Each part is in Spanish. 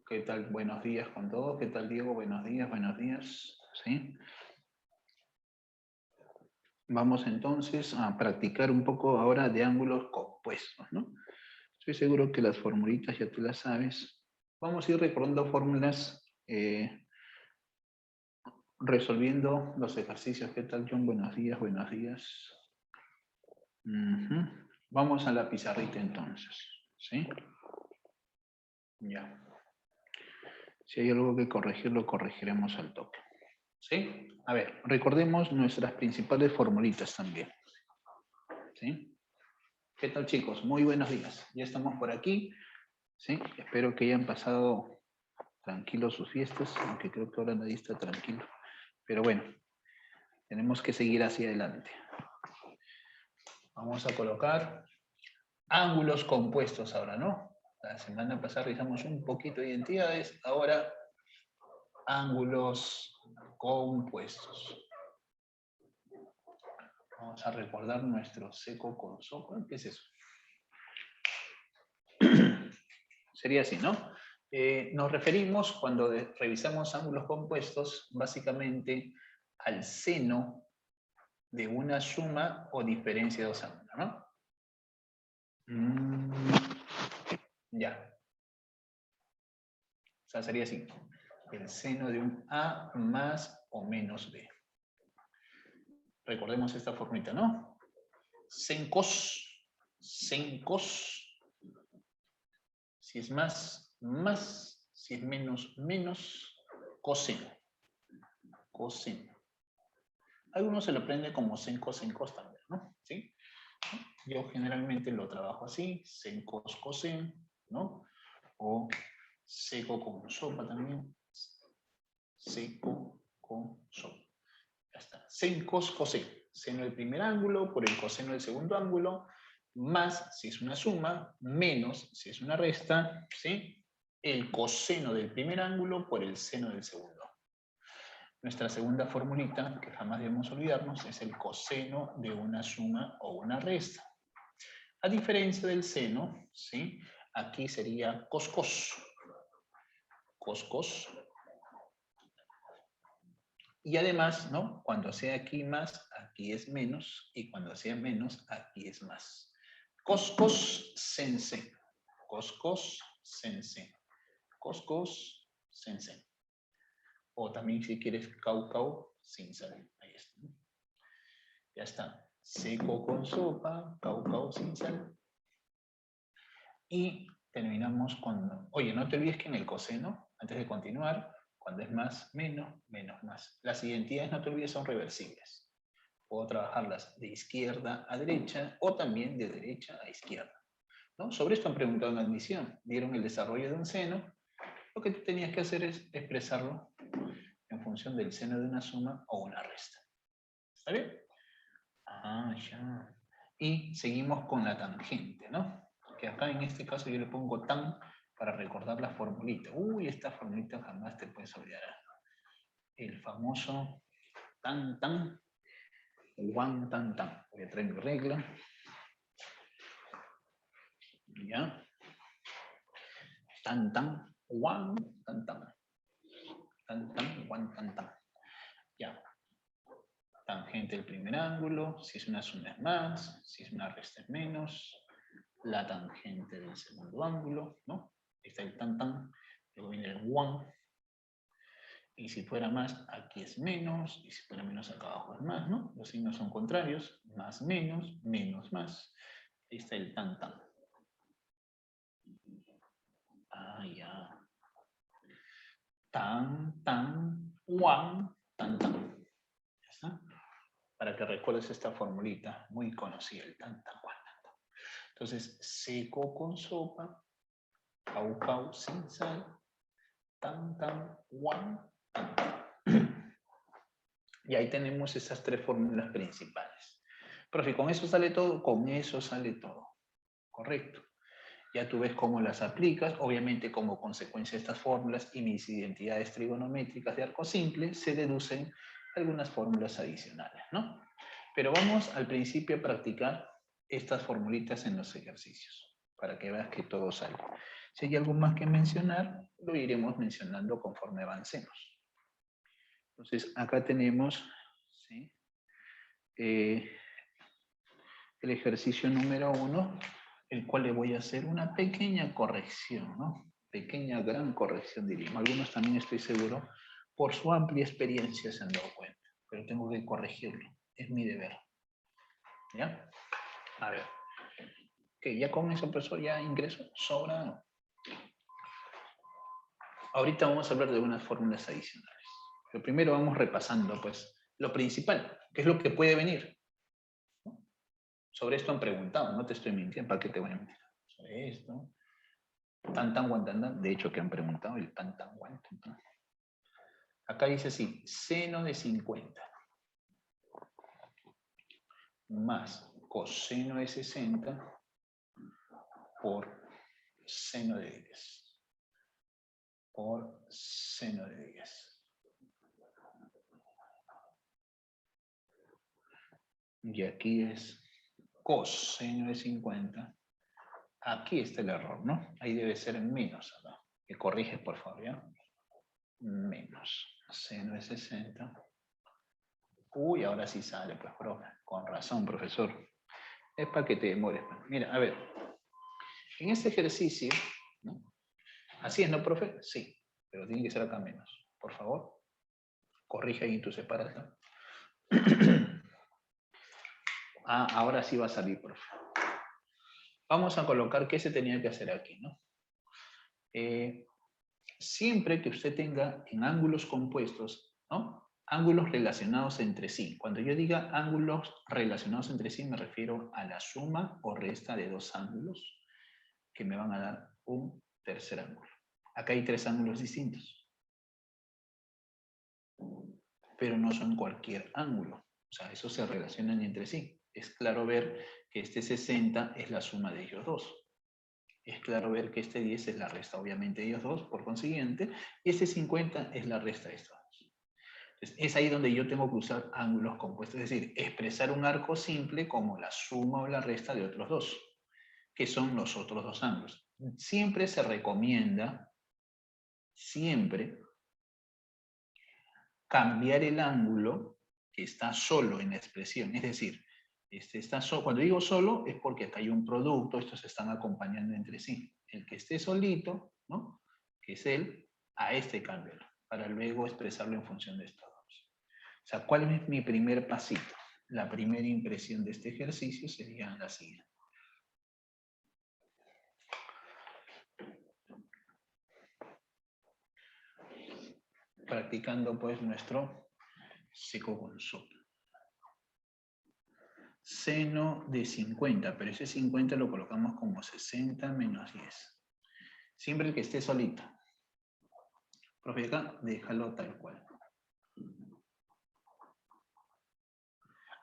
¿Qué tal? Buenos días con todos. ¿Qué tal, Diego? Buenos días, buenos días. ¿Sí? Vamos entonces a practicar un poco ahora de ángulos compuestos, ¿no? Estoy seguro que las formulitas ya tú las sabes. Vamos a ir recordando fórmulas, resolviendo los ejercicios. ¿Qué tal, John? Buenos días, buenos días. Vamos a la pizarrita entonces, ¿sí? Ya. Si hay algo que corregir, lo corregiremos al toque. ¿Sí? A ver, recordemos nuestras principales formulitas también. ¿Sí? ¿Qué tal, chicos? Muy buenos días. Ya estamos por aquí. ¿Sí? Espero que hayan pasado tranquilos sus fiestas, aunque creo que ahora nadie está tranquilo. Pero bueno, tenemos que seguir hacia adelante. Vamos a colocar ángulos compuestos ahora, ¿no? La semana pasada realizamos un poquito de identidades, ahora ángulos compuestos. Vamos a recordar nuestro seco con sopa. ¿Qué es eso? Sería así, ¿no? Nos referimos, cuando revisamos ángulos compuestos, básicamente al seno de una suma o diferencia de dos ángulos, ¿no? Ya. O sea, sería así. El seno de un A más o menos B. Recordemos esta formita, ¿no? Sen cos. Si es más, más. Si es menos, menos. Coseno. Coseno. Algunos se lo aprende como sen cos también, ¿no? ¿Sí? Yo generalmente lo trabajo así, sen cos cosen, ¿no? O seco con sopa también. Seco con sopa. Ya está. Sen cos cosen. Seno del primer ángulo por el coseno del segundo ángulo, más si es una suma, menos si es una resta, ¿sí? El coseno del primer ángulo por el seno del segundo. Nuestra segunda formulita, que jamás debemos olvidarnos, es el coseno de una suma o una resta. A diferencia del seno, ¿sí? Aquí sería cos cos. Cos cos. Y además, ¿no? Cuando sea aquí más, aquí es menos. Y cuando sea menos, aquí es más. Cos cos sense. Cos cos sense. Cos cos sense. O también si quieres cau cau sin sal. Ahí está. Ya está. Seco con sopa, cau cau sin sal. Y terminamos con... Oye, no te olvides que en el coseno, antes de continuar, cuando es más, menos, menos, más. Las identidades, no te olvides, son reversibles. Puedo trabajarlas de izquierda a derecha o también de derecha a izquierda, ¿no? Sobre esto han preguntado en admisión. Dieron el desarrollo de un seno. Lo que tú tenías que hacer es expresarlo en función del seno de una suma o una resta. ¿Está bien? Ah, ya. Y seguimos con la tangente, ¿no? Que acá en este caso yo le pongo tan para recordar la formulita. Uy, esta formulita jamás te puedes olvidar. El famoso tan, guan, tan. Voy a traer mi regla. ¿Ya? Tan, guan, tan. Tan, guan, tan. Ya. Tangente del primer ángulo, si es una suma es más, si es una resta es menos. La tangente del segundo ángulo, ¿no? Está el tan, luego viene el guan. Y si fuera más, aquí es menos, y si fuera menos, acá abajo es más, ¿no? Los signos son contrarios, más, menos, más. Ahí está el tan. Ah, ya. Tan, guan, tan. ¿Ya está? Para que recuerdes esta formulita muy conocida, el tan, guan, tan. Entonces, seco con sopa, cau, cau sin sal, tan, guan, tan. Y ahí tenemos esas tres fórmulas principales. Profe, ¿con eso sale todo? Con eso sale todo. Correcto. Ya tú ves cómo las aplicas. Obviamente, como consecuencia de estas fórmulas y mis identidades trigonométricas de arco simple, se deducen algunas fórmulas adicionales, ¿no? Pero vamos al principio a practicar estas formulitas en los ejercicios. para que veas que todo sale. Si hay algo más que mencionar, lo iremos mencionando conforme avancemos. Entonces, acá tenemos, ¿sí? El ejercicio número 1, el cual le voy a hacer una pequeña corrección, ¿no? Pequeña, gran corrección, diríamos. Algunos también estoy seguro, por su amplia experiencia se han dado cuenta, pero tengo que corregirlo. Es mi deber. ¿Ya? A ver. Ok, ya con eso, profesor, ya ingreso. Sobra. Ahorita vamos a hablar de unas fórmulas adicionales. Pero primero vamos repasando, pues, lo principal, que es lo que puede venir. ¿No? Sobre esto han preguntado, no te estoy mintiendo, ¿para qué te voy a mentir? Sobre esto. Tan, guantan, de hecho que han preguntado el tan, guantan. Acá dice así, seno de 50 más coseno de 60 por seno de 10. Por seno de 10. Y aquí es coseno de 50. Aquí está el error, ¿no? Ahí debe ser menos acá. Que corriges, por favor, ¿ya? Menos seno de 60. Uy, ahora sí sale, pues, profe. Con razón, profesor. Es para que te demores. Mira, a ver. En este ejercicio, ¿no? Así es, ¿no, profe? Sí. Pero tiene que ser acá menos. Por favor, corrige ahí tu separación. Ah, ahora sí va a salir, profe. Vamos a colocar qué se tenía que hacer aquí, ¿no? Siempre que usted tenga en ángulos compuestos, ¿no? Ángulos relacionados entre sí. Cuando yo diga ángulos relacionados entre sí, me refiero a la suma o resta de dos ángulos que me van a dar un tercer ángulo. Acá hay tres ángulos distintos. Pero no son cualquier ángulo. O sea, esos se relacionan entre sí. Es claro ver que este 60 es la suma de ellos dos. Es claro ver que este 10 es la resta, obviamente, de ellos dos, por consiguiente, y este 50 es la resta de estos dos. Entonces, es ahí donde yo tengo que usar ángulos compuestos, es decir, expresar un arco simple como la suma o la resta de otros dos, que son los otros dos ángulos. Siempre se recomienda, siempre, cambiar el ángulo que está solo en la expresión, es decir, cuando digo solo es porque acá hay un producto, estos se están acompañando entre sí. El que esté solito, ¿no? Que es él, a este cámbialo, para luego expresarlo en función de estos dos. O sea, ¿cuál es mi primer pasito? La primera impresión de este ejercicio sería la siguiente. Practicando pues nuestro psicoconsulta. Seno de 50, pero ese 50 lo colocamos como 60 menos 10. Siempre que esté solito. Profe, acá déjalo tal cual.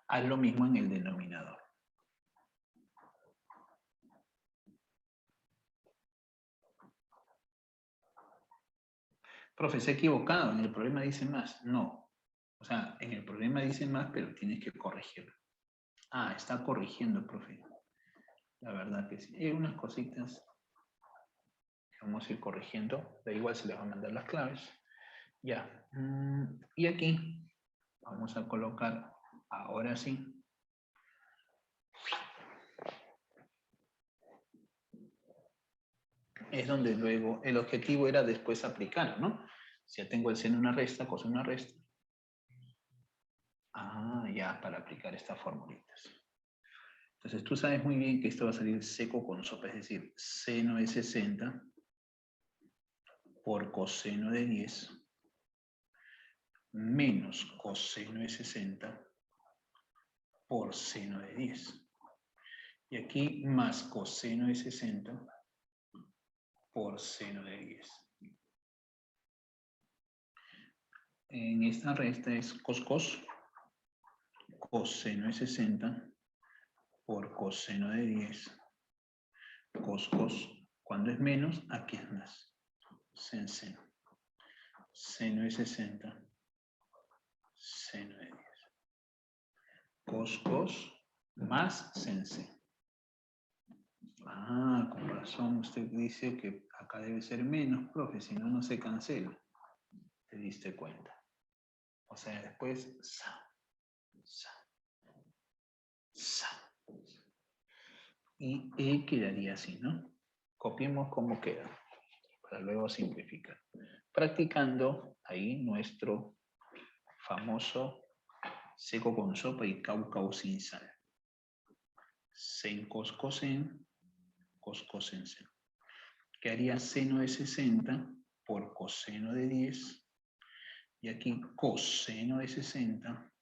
Haz lo mismo en el denominador. Profe, se ha equivocado, en el problema dice más. No. O sea, en el problema dice más, pero tienes que corregirlo. Ah, está corrigiendo, profe. La verdad que sí. Hay unas cositas que vamos a ir corrigiendo. Da igual, se les va a mandar las claves. Ya. Y aquí vamos a colocar, ahora sí, es donde luego el objetivo era después aplicar, ¿no? Si ya tengo el seno una resta, coseno una resta. Ah, ya, para aplicar estas formulitas. Entonces tú sabes muy bien que esto va a salir seco con sopa, es decir, seno de 60 por coseno de 10 menos coseno de 60 por seno de 10. Y aquí más coseno de 60 por seno de 10. En esta resta es cos, coseno de 60 por coseno de 10, cos. Cuando es menos, aquí es más. Seno. Seno de 60, seno de 10. Cos más sen. Ah, con razón, usted dice que acá debe ser menos, profe, si no, no se cancela. Te diste cuenta. O sea, después, sa, sa. Y E quedaría así, ¿no? Copiemos cómo queda, para luego simplificar. Practicando ahí nuestro famoso seco con sopa y cau sin sal. Sen cos cosen, cos cosen sen. Quedaría seno de 60 por coseno de 10. Y aquí coseno de 60.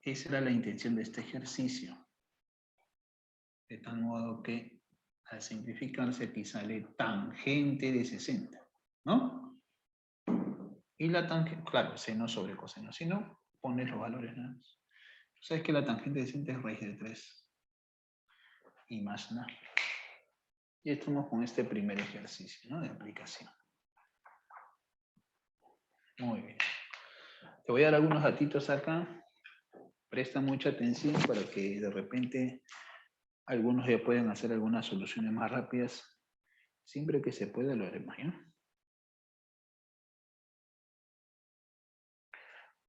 Esa era la intención de este ejercicio. De tal modo que al simplificarse aquí sale tangente de 60. ¿No? Y la tangente, claro, seno sobre coseno. Si no, pones los valores nada más. Sabes que la tangente de 60 es raíz de 3. Y más nada. Y estamos con este primer ejercicio, ¿no? De aplicación. Muy bien. Te voy a dar algunos datitos acá. Presta mucha atención para que de repente algunos ya puedan hacer algunas soluciones más rápidas. Siempre que se pueda lo haremos, ¿no?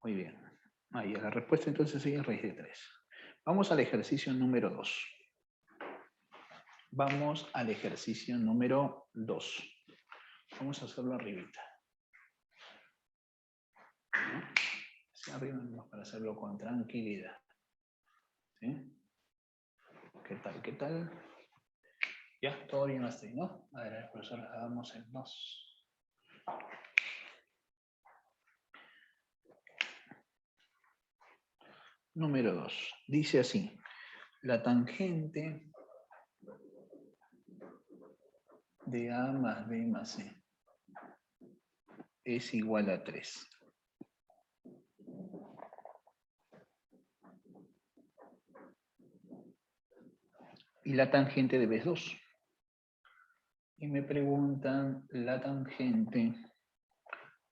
Muy bien. Ahí la respuesta entonces es raíz de 3. Vamos al ejercicio número 2. Vamos al ejercicio número 2. Vamos a hacerlo arribita. ¿No? Hacia arriba para hacerlo con tranquilidad. ¿Sí? ¿Qué tal? ¿Qué tal? Ya, todo bien hasta ahí, ¿no? A ver, profesor, hagamos el 2. Número 2. Dice así. La tangente de A más B más C es igual a 3. Y la tangente de B es 2. Y me preguntan la tangente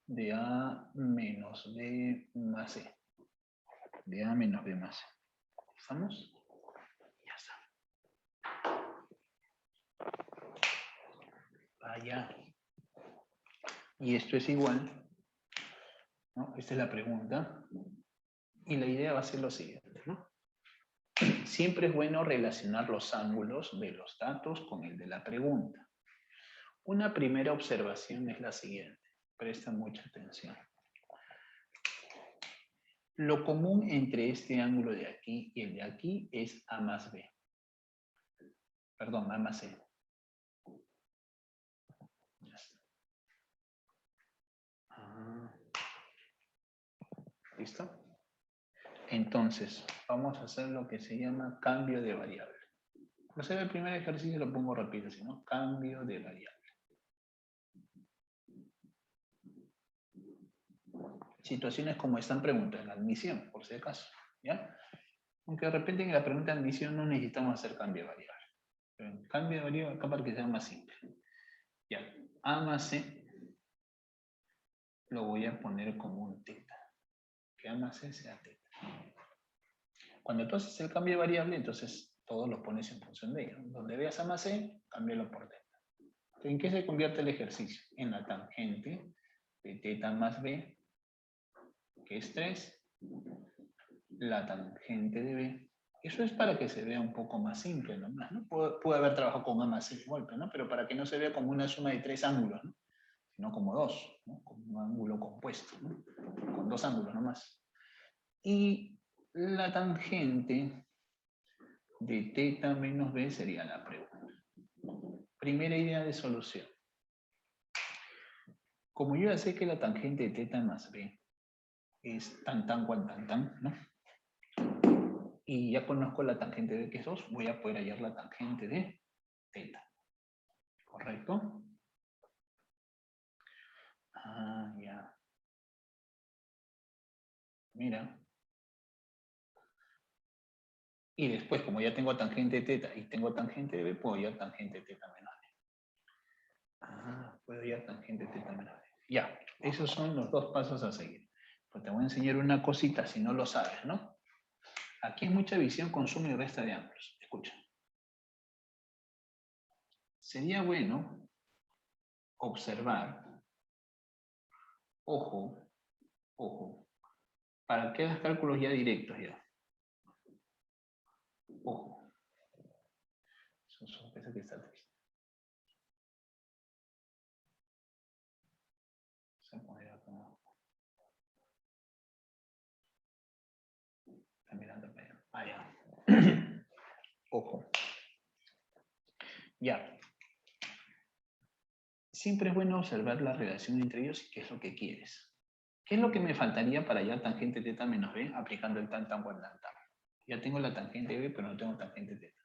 de A menos B más C. De A menos B más C. ¿Estamos? Ya está. Vaya. Y esto es igual, ¿no? Esta es la pregunta. Y la idea va a ser lo siguiente, ¿no? Siempre es bueno relacionar los ángulos de los datos con el de la pregunta. Una primera observación es la siguiente. Presta mucha atención. Lo común entre este ángulo de aquí y el de aquí es A más B. Perdón, A más C. Ya está. ¿Listo? Entonces, vamos a hacer lo que se llama cambio de variable. Para hacer el primer ejercicio lo pongo rápido, sino cambio de variable. Situaciones como están preguntando en la admisión, por si acaso. ¿Ya? Aunque de repente en la pregunta de admisión no necesitamos hacer cambio de variable. Pero en cambio de variable acá para que sea más simple. Ya, A más C lo voy a poner como un teta. Que A más C sea teta. Cuando tú haces el cambio de variable, entonces todos los pones en función de ello. Donde veas A más C, cámbialo por teta. ¿En qué se convierte el ejercicio? En la tangente de teta más B, que es 3, la tangente de B. Eso es para que se vea un poco más simple nomás, ¿no? Puede haber trabajado con A más C de golpe, ¿no? Pero para que no se vea como una suma de 3 ángulos, ¿no? Sino como 2, ¿no? Como un ángulo compuesto, ¿no? Con 2 ángulos nomás. Y la tangente de teta menos B sería la pregunta. Primera idea de solución. Como yo ya sé que la tangente de teta más B es tan cual tan, ¿no? Y ya conozco la tangente de que es 2, voy a poder hallar la tangente de teta. ¿Correcto? Ah, ya. Mira. Y después, como ya tengo tangente de teta y tengo tangente de B, puedo hallar tangente de teta menos B. Ah, puedo hallar tangente de teta menos B. Ya, esos son los dos pasos a seguir. Pues te voy a enseñar una cosita si no lo sabes, ¿no? Aquí es mucha visión con suma y resta de ángulos. Escucha. sería bueno observar, ojo, para que hagas cálculos ya directos ya. Ojo. Eso sorpresa que está triste. Vamos a poner acá. Está mirando para allá. Ah, ya. Ojo. Ya. Siempre es bueno observar la relación entre ellos y qué es lo que quieres. ¿Qué es lo que me faltaría para hallar tangente teta menos b aplicando el tan tan tan tan? Ya tengo la tangente b, pero no tengo tangente teta.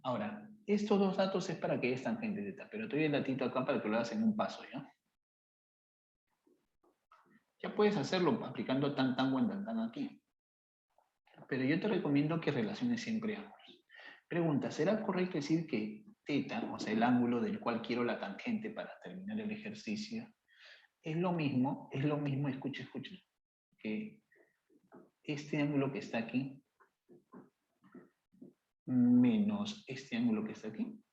Ahora, estos dos datos es para que es tangente teta, pero te doy el datito acá para que lo hagas en un paso, ¿ya? Ya puedes hacerlo aplicando tan tan aquí. Pero yo te recomiendo que relaciones siempre ángulos. Pregunta, ¿será correcto decir que teta, o sea, el ángulo del cual quiero la tangente para terminar el ejercicio, es lo mismo, escucha, que este ángulo que está aquí menos este ángulo que está aquí?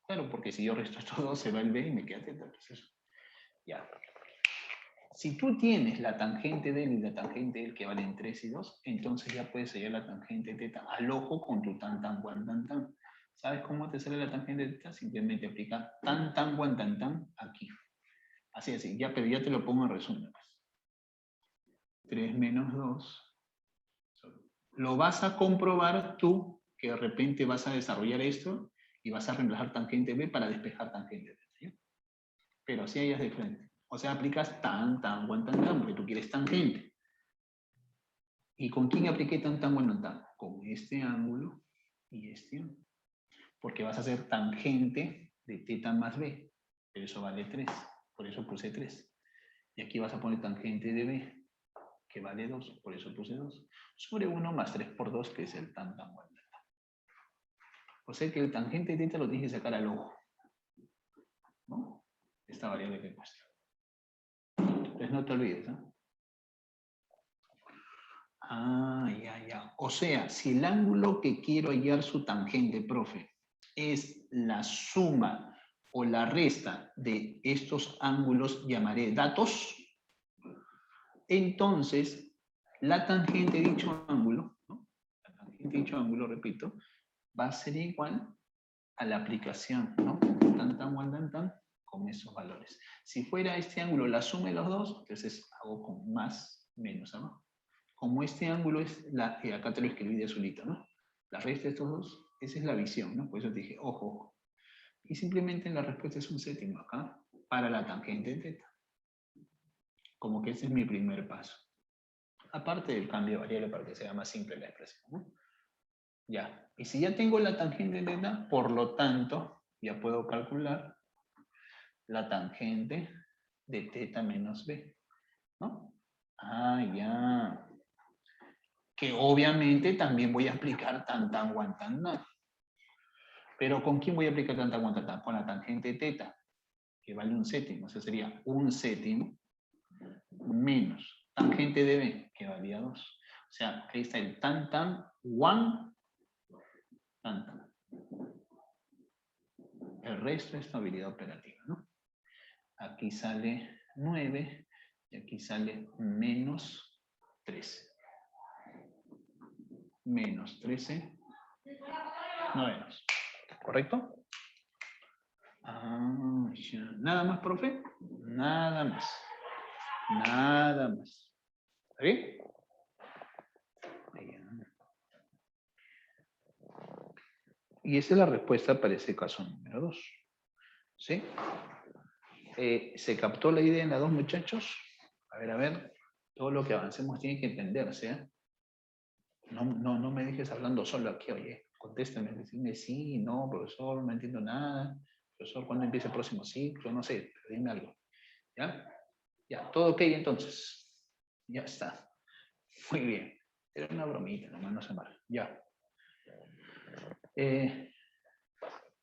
Claro, porque si yo resto estos dos, se va el b y me queda teta. Entonces, ya. Si tú tienes la tangente de él y la tangente de él que valen 3 y 2, entonces ya puedes hallar la tangente teta al ojo con tu tan tan guan tan tan. ¿Sabes cómo te sale la tangente teta? Simplemente aplica tan tan guan tan tan aquí. Así, ya, pero ya te lo pongo en resumen. 3 menos 2. Lo vas a comprobar tú, que de repente vas a desarrollar esto y vas a reemplazar tangente b para despejar tangente teta. ¿Sí? Pero así hayas de frente. O sea, aplicas tan guan tan tan, porque tú quieres tangente. ¿Y con quién apliqué tan guan tan? Con este ángulo y este ángulo. Porque vas a hacer tangente de teta más b. Pero eso vale 3. Por eso puse 3. Y aquí vas a poner tangente de b, que vale 2. Por eso puse 2. Sobre 1 más 3 por 2, que es el tan guan tan. O sea que el tangente de teta lo tienes que sacar al ojo. ¿No? Esta variable que cuesta. Entonces no te olvides, ¿no? Ah, ya. O sea, si el ángulo que quiero hallar su tangente, profe, es la suma o la resta de estos ángulos, llamaré datos, entonces la tangente de dicho ángulo, ¿no? La tangente de dicho ángulo, repito, va a ser igual a la aplicación, ¿no? Tan, con esos valores. Si fuera este ángulo la suma de los dos, entonces hago con más, menos, ¿no? Como este ángulo es la, acá te lo escribí de azulito, ¿no? La resta de estos dos, esa es la visión, ¿no? Por eso te dije, ojo. Y simplemente la respuesta es un séptimo acá, para la tangente de teta. Como que ese es mi primer paso. Aparte del cambio de variable para que sea más simple la expresión, ¿no? Ya. Y si ya tengo la tangente de teta, por lo tanto, ya puedo calcular la tangente de teta menos b, ¿no? Ah, ya. Que obviamente también voy a aplicar tan guan tan. Pero ¿con quién voy a aplicar tan guan tan? Con la tangente teta, que vale un séptimo. O sea, sería un séptimo menos tangente de b, que valía 2. O sea, ahí está el tan guan tan. El resto es estabilidad operativa, ¿no? Aquí sale 9 y aquí sale menos 13. Menos 13 novenos. ¿Correcto? Ah, ya. ¿Nada más, profe? Nada más. Nada más. ¿Está bien? Y esa es la respuesta para ese caso número 2. ¿Sí? ¿Se captó la idea en la 2, muchachos? A ver. Todo lo que avancemos tiene que entenderse. ¿Eh? No me dejes hablando solo aquí, oye. Contéstame, dime sí, no, profesor, no entiendo nada. Profesor, ¿cuándo empieza el próximo ciclo? No sé, dime algo. ¿Ya? Ya, todo ok entonces. Ya está. Muy bien. Era una bromita, nomás no se mal. Ya.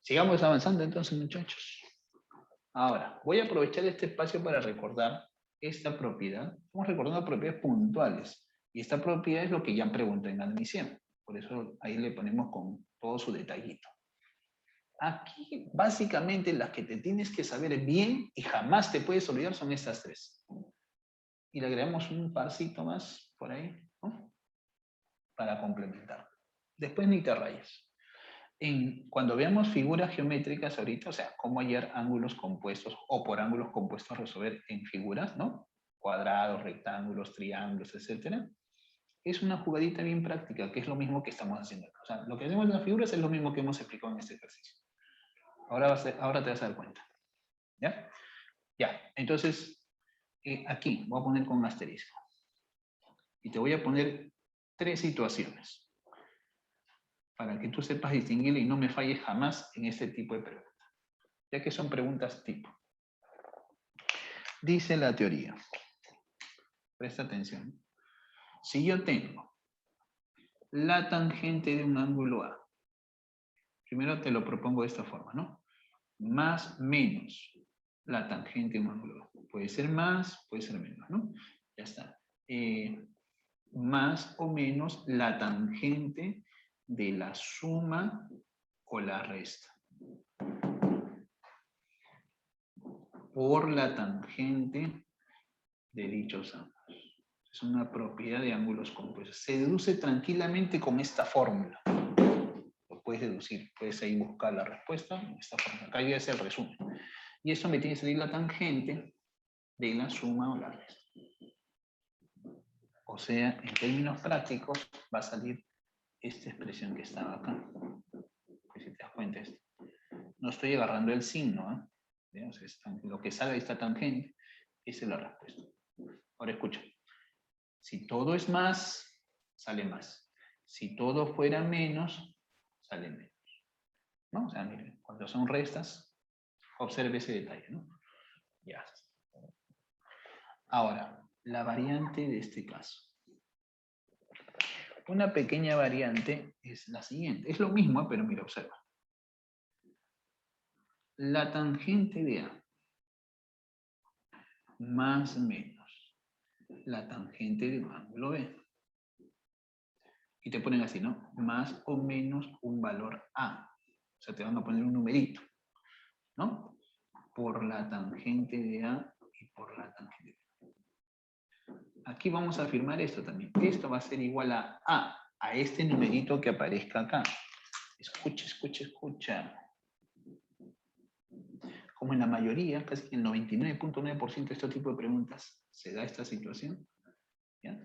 Sigamos avanzando entonces, muchachos. Ahora, voy a aprovechar este espacio para recordar esta propiedad. Estamos recordando propiedades puntuales. Y esta propiedad es lo que ya pregunté en admisión. Por eso ahí le ponemos con todo su detallito. Aquí, básicamente, las que te tienes que saber bien y jamás te puedes olvidar son estas tres. Y le agregamos un parcito más por ahí, ¿no? Para complementar. Después ni te rayes. Cuando veamos figuras geométricas ahorita, o sea, cómo hallar ángulos compuestos o por ángulos compuestos resolver en figuras, ¿no? Cuadrados, rectángulos, triángulos, etcétera. Es una jugadita bien práctica, que es lo mismo que estamos haciendo acá. O sea, lo que hacemos en las figuras es lo mismo que hemos explicado en este ejercicio. Ahora te vas a dar cuenta. ¿Ya? Ya, entonces, aquí voy a poner con un asterisco. Y te voy a poner tres situaciones para que tú sepas distinguirle y no me falles jamás en este tipo de preguntas, ya que son preguntas tipo. Dice la teoría, presta atención, si yo tengo la tangente de un ángulo A, primero te lo propongo de esta forma, ¿no? Más menos la tangente de un ángulo A. Puede ser más, puede ser menos, ¿no? Ya está. Más o menos la tangente de la suma o la resta. Por la tangente de dichos ángulos. Es una propiedad de ángulos compuestos. Se deduce tranquilamente con esta fórmula. Lo puedes deducir, puedes ahí buscar la respuesta en esta fórmula. Acá ya es el resumen. Y eso me tiene que salir la tangente de la suma o la resta. O sea, en términos prácticos, va a salir esta expresión que estaba acá. Pues si te das cuenta esto. No estoy agarrando el signo, ¿eh? Lo que sale de esta tangente, esa es la respuesta. Ahora escucha. Si todo es más, sale más. Si todo fuera menos, sale menos. ¿No? O sea, miren, cuando son restas, observe ese detalle, ¿no? Ya. Ahora, la variante de este caso. Una pequeña variante es la siguiente. Es lo mismo, pero mira, observa. La tangente de A más menos la tangente de un ángulo B. Y te ponen así, ¿no? Más o menos un valor A. O sea, te van a poner un numerito, ¿no? Por la tangente de A y por la tangente de B. Aquí vamos a afirmar esto también. Esto va a ser igual a este numerito que aparezca acá. Escucha, escucha, escucha. Como en la mayoría, casi el 99.9% de este tipo de preguntas se da esta situación. ¿Ya?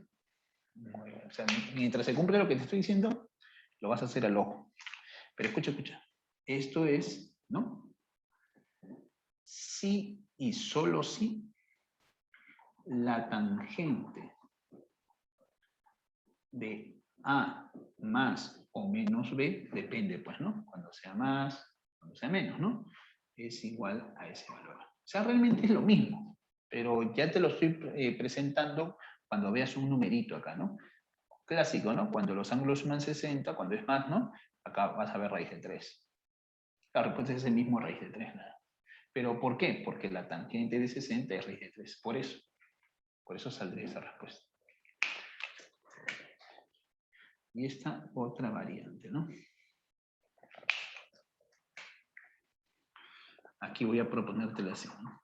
O sea, mientras se cumple lo que te estoy diciendo, lo vas a hacer al ojo. Pero escucha, escucha. Esto es, ¿no? Si y solo si la tangente de A más o menos B, depende, pues, ¿no? Cuando sea más, cuando sea menos, ¿no? Es igual a ese valor. O sea, realmente es lo mismo, pero ya te lo estoy presentando cuando veas un numerito acá, ¿no? Clásico, ¿no? Cuando los ángulos suman 60, cuando es más, ¿no? Acá vas a ver raíz de 3. La respuesta es el mismo raíz de 3, ¿no? ¿Pero por qué? Porque la tangente de 60 es raíz de 3. Por eso saldría esa respuesta. Y esta otra variante, ¿no? Aquí voy a proponértela así, ¿no?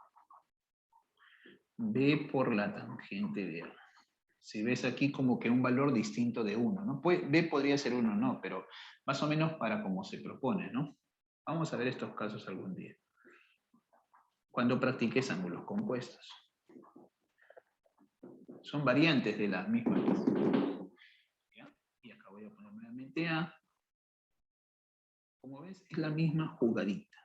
B por la tangente de A. Si ves aquí como que un valor distinto de 1, ¿no? B podría ser 1, no, pero más o menos para como se propone, ¿no? Vamos a ver estos casos algún día. Cuando practiques ángulos compuestos. Son variantes de la misma. ¿Ya? Y acá voy a poner nuevamente A. Como ves, es la misma jugadita.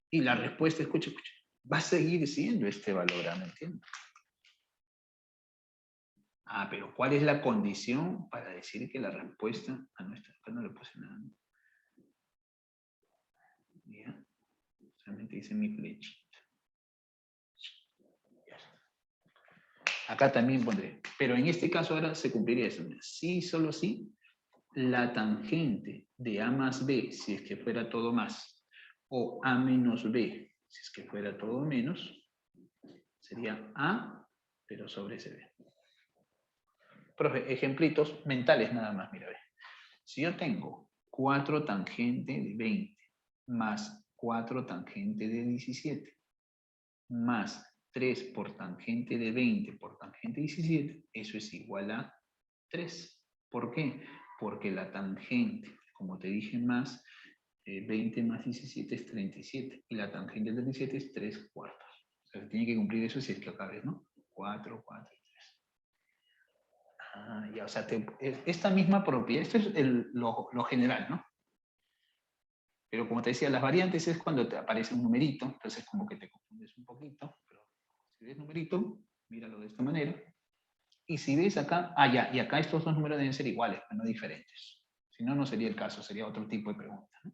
Y la respuesta, escucha, escucha, va a seguir siendo este valor, ¿me entiendes? Ah, pero ¿cuál es la condición para decir que la respuesta a nuestra... Acá no le puse nada, ¿no? Ya. Solamente dice mi flechita. Acá también pondré. Pero en este caso ahora se cumpliría eso. Sí, solo sí. La tangente de A más B, si es que fuera todo más, o A menos B, si es que fuera todo menos, sería A, pero sobre ese B. Profe, ejemplitos mentales nada más, mira, ve. Si yo tengo 4 tangente de 20 más 4 tangente de 17 más 3 por tangente de 20 por tangente de 17, eso es igual a 3. ¿Por qué? Porque la tangente, como te dije, más 20 más 17 es 37 y la tangente de 37 es 3 cuartos. O sea, tiene que cumplir eso si es que acabes, ¿no? 4, 4 y 3. Ah, ya, o sea, esta misma propiedad, esto es lo general, ¿no? Pero como te decía, las variantes es cuando te aparece un numerito, entonces como que te confundes un poquito, pero si ves numerito, míralo de esta manera. Y si ves acá, ya, y acá estos dos números deben ser iguales, pero no diferentes. Si no, no sería el caso, sería otro tipo de pregunta, ¿no?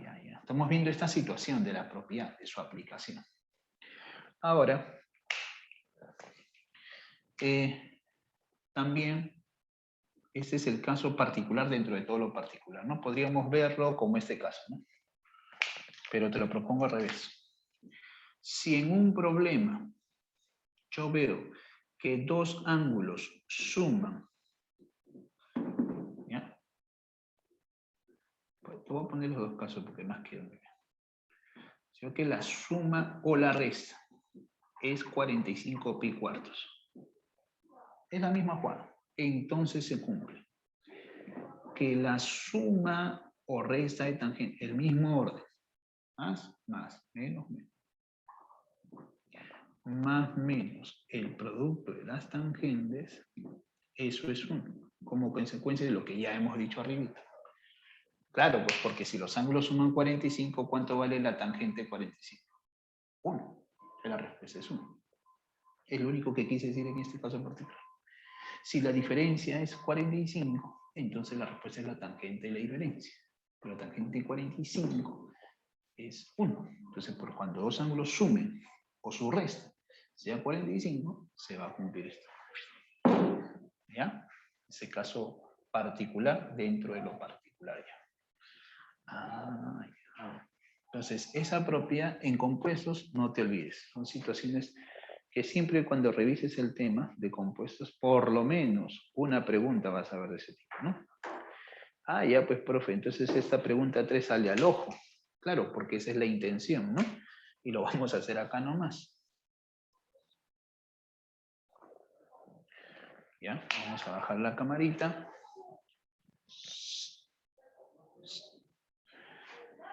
Ya. Estamos viendo esta situación de la propiedad, de su aplicación. Ahora, también, este es el caso particular dentro de todo lo particular, ¿no? Podríamos verlo como este caso, ¿no? Pero te lo propongo al revés. Si en un problema yo veo que dos ángulos suman, ¿ya? Pues te voy a poner los dos casos porque más quiero ver. Si veo que la suma o la resta es 45 pi cuartos, es la misma jugada, entonces se cumple. Que la suma o resta de tangente, el mismo orden, más, menos, más, menos, el producto de las tangentes, eso es 1, como consecuencia de lo que ya hemos dicho arribita. Claro, pues porque si los ángulos suman 45, ¿cuánto vale la tangente de 45? 1. La respuesta es 1. Es lo único que quise decir en este caso en particular. Si la diferencia es 45, entonces la respuesta es la tangente de la diferencia. Pero la tangente de 45 es 1. Entonces, por cuando dos ángulos sumen o su resta sea 45, se va a cumplir esto. ¿Ya? Ese caso particular dentro de lo particular ya. Ya. Entonces, esa propiedad en compuestos, no te olvides. Son situaciones que siempre cuando revises el tema de compuestos, por lo menos una pregunta vas a ver de ese tipo, ¿no? Ya pues, profe, entonces esta pregunta 3 sale al ojo. Claro, porque esa es la intención, ¿no? Y lo vamos a hacer acá nomás. ¿Ya? Vamos a bajar la camarita.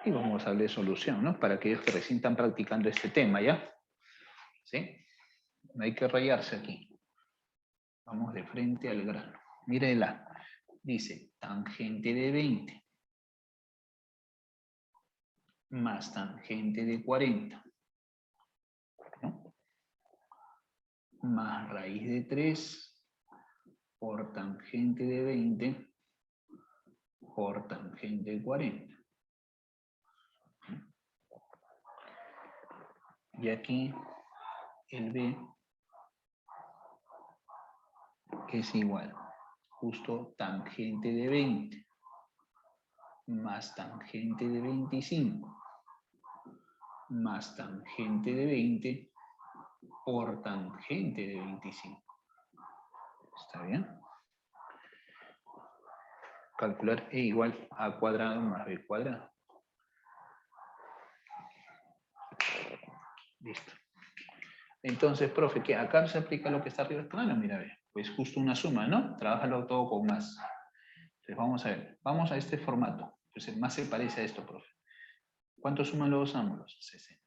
Y vamos a darle solución, ¿no? Para aquellos que recién están practicando este tema, ¿ya? ¿Sí? No hay que rayarse aquí. Vamos de frente al grano. Mírela. Dice, tangente de 20 más tangente de 40, ¿no? Más raíz de 3 por tangente de 20 por tangente de 40. Y aquí el B es igual, justo tangente de 20 más tangente de 25 más tangente de 20 por tangente de 25. ¿Está bien? Calcular E igual a A cuadrado más B cuadrado. Listo. Entonces, profe, ¿qué? ¿Acá se aplica lo que está arriba? Claro, mira, ve. Pues justo una suma, ¿no? Trabájalo todo con más. Entonces, vamos a ver. Vamos a este formato. Pues el más se parece a esto, profe. ¿Cuánto suman los dos ángulos? 60.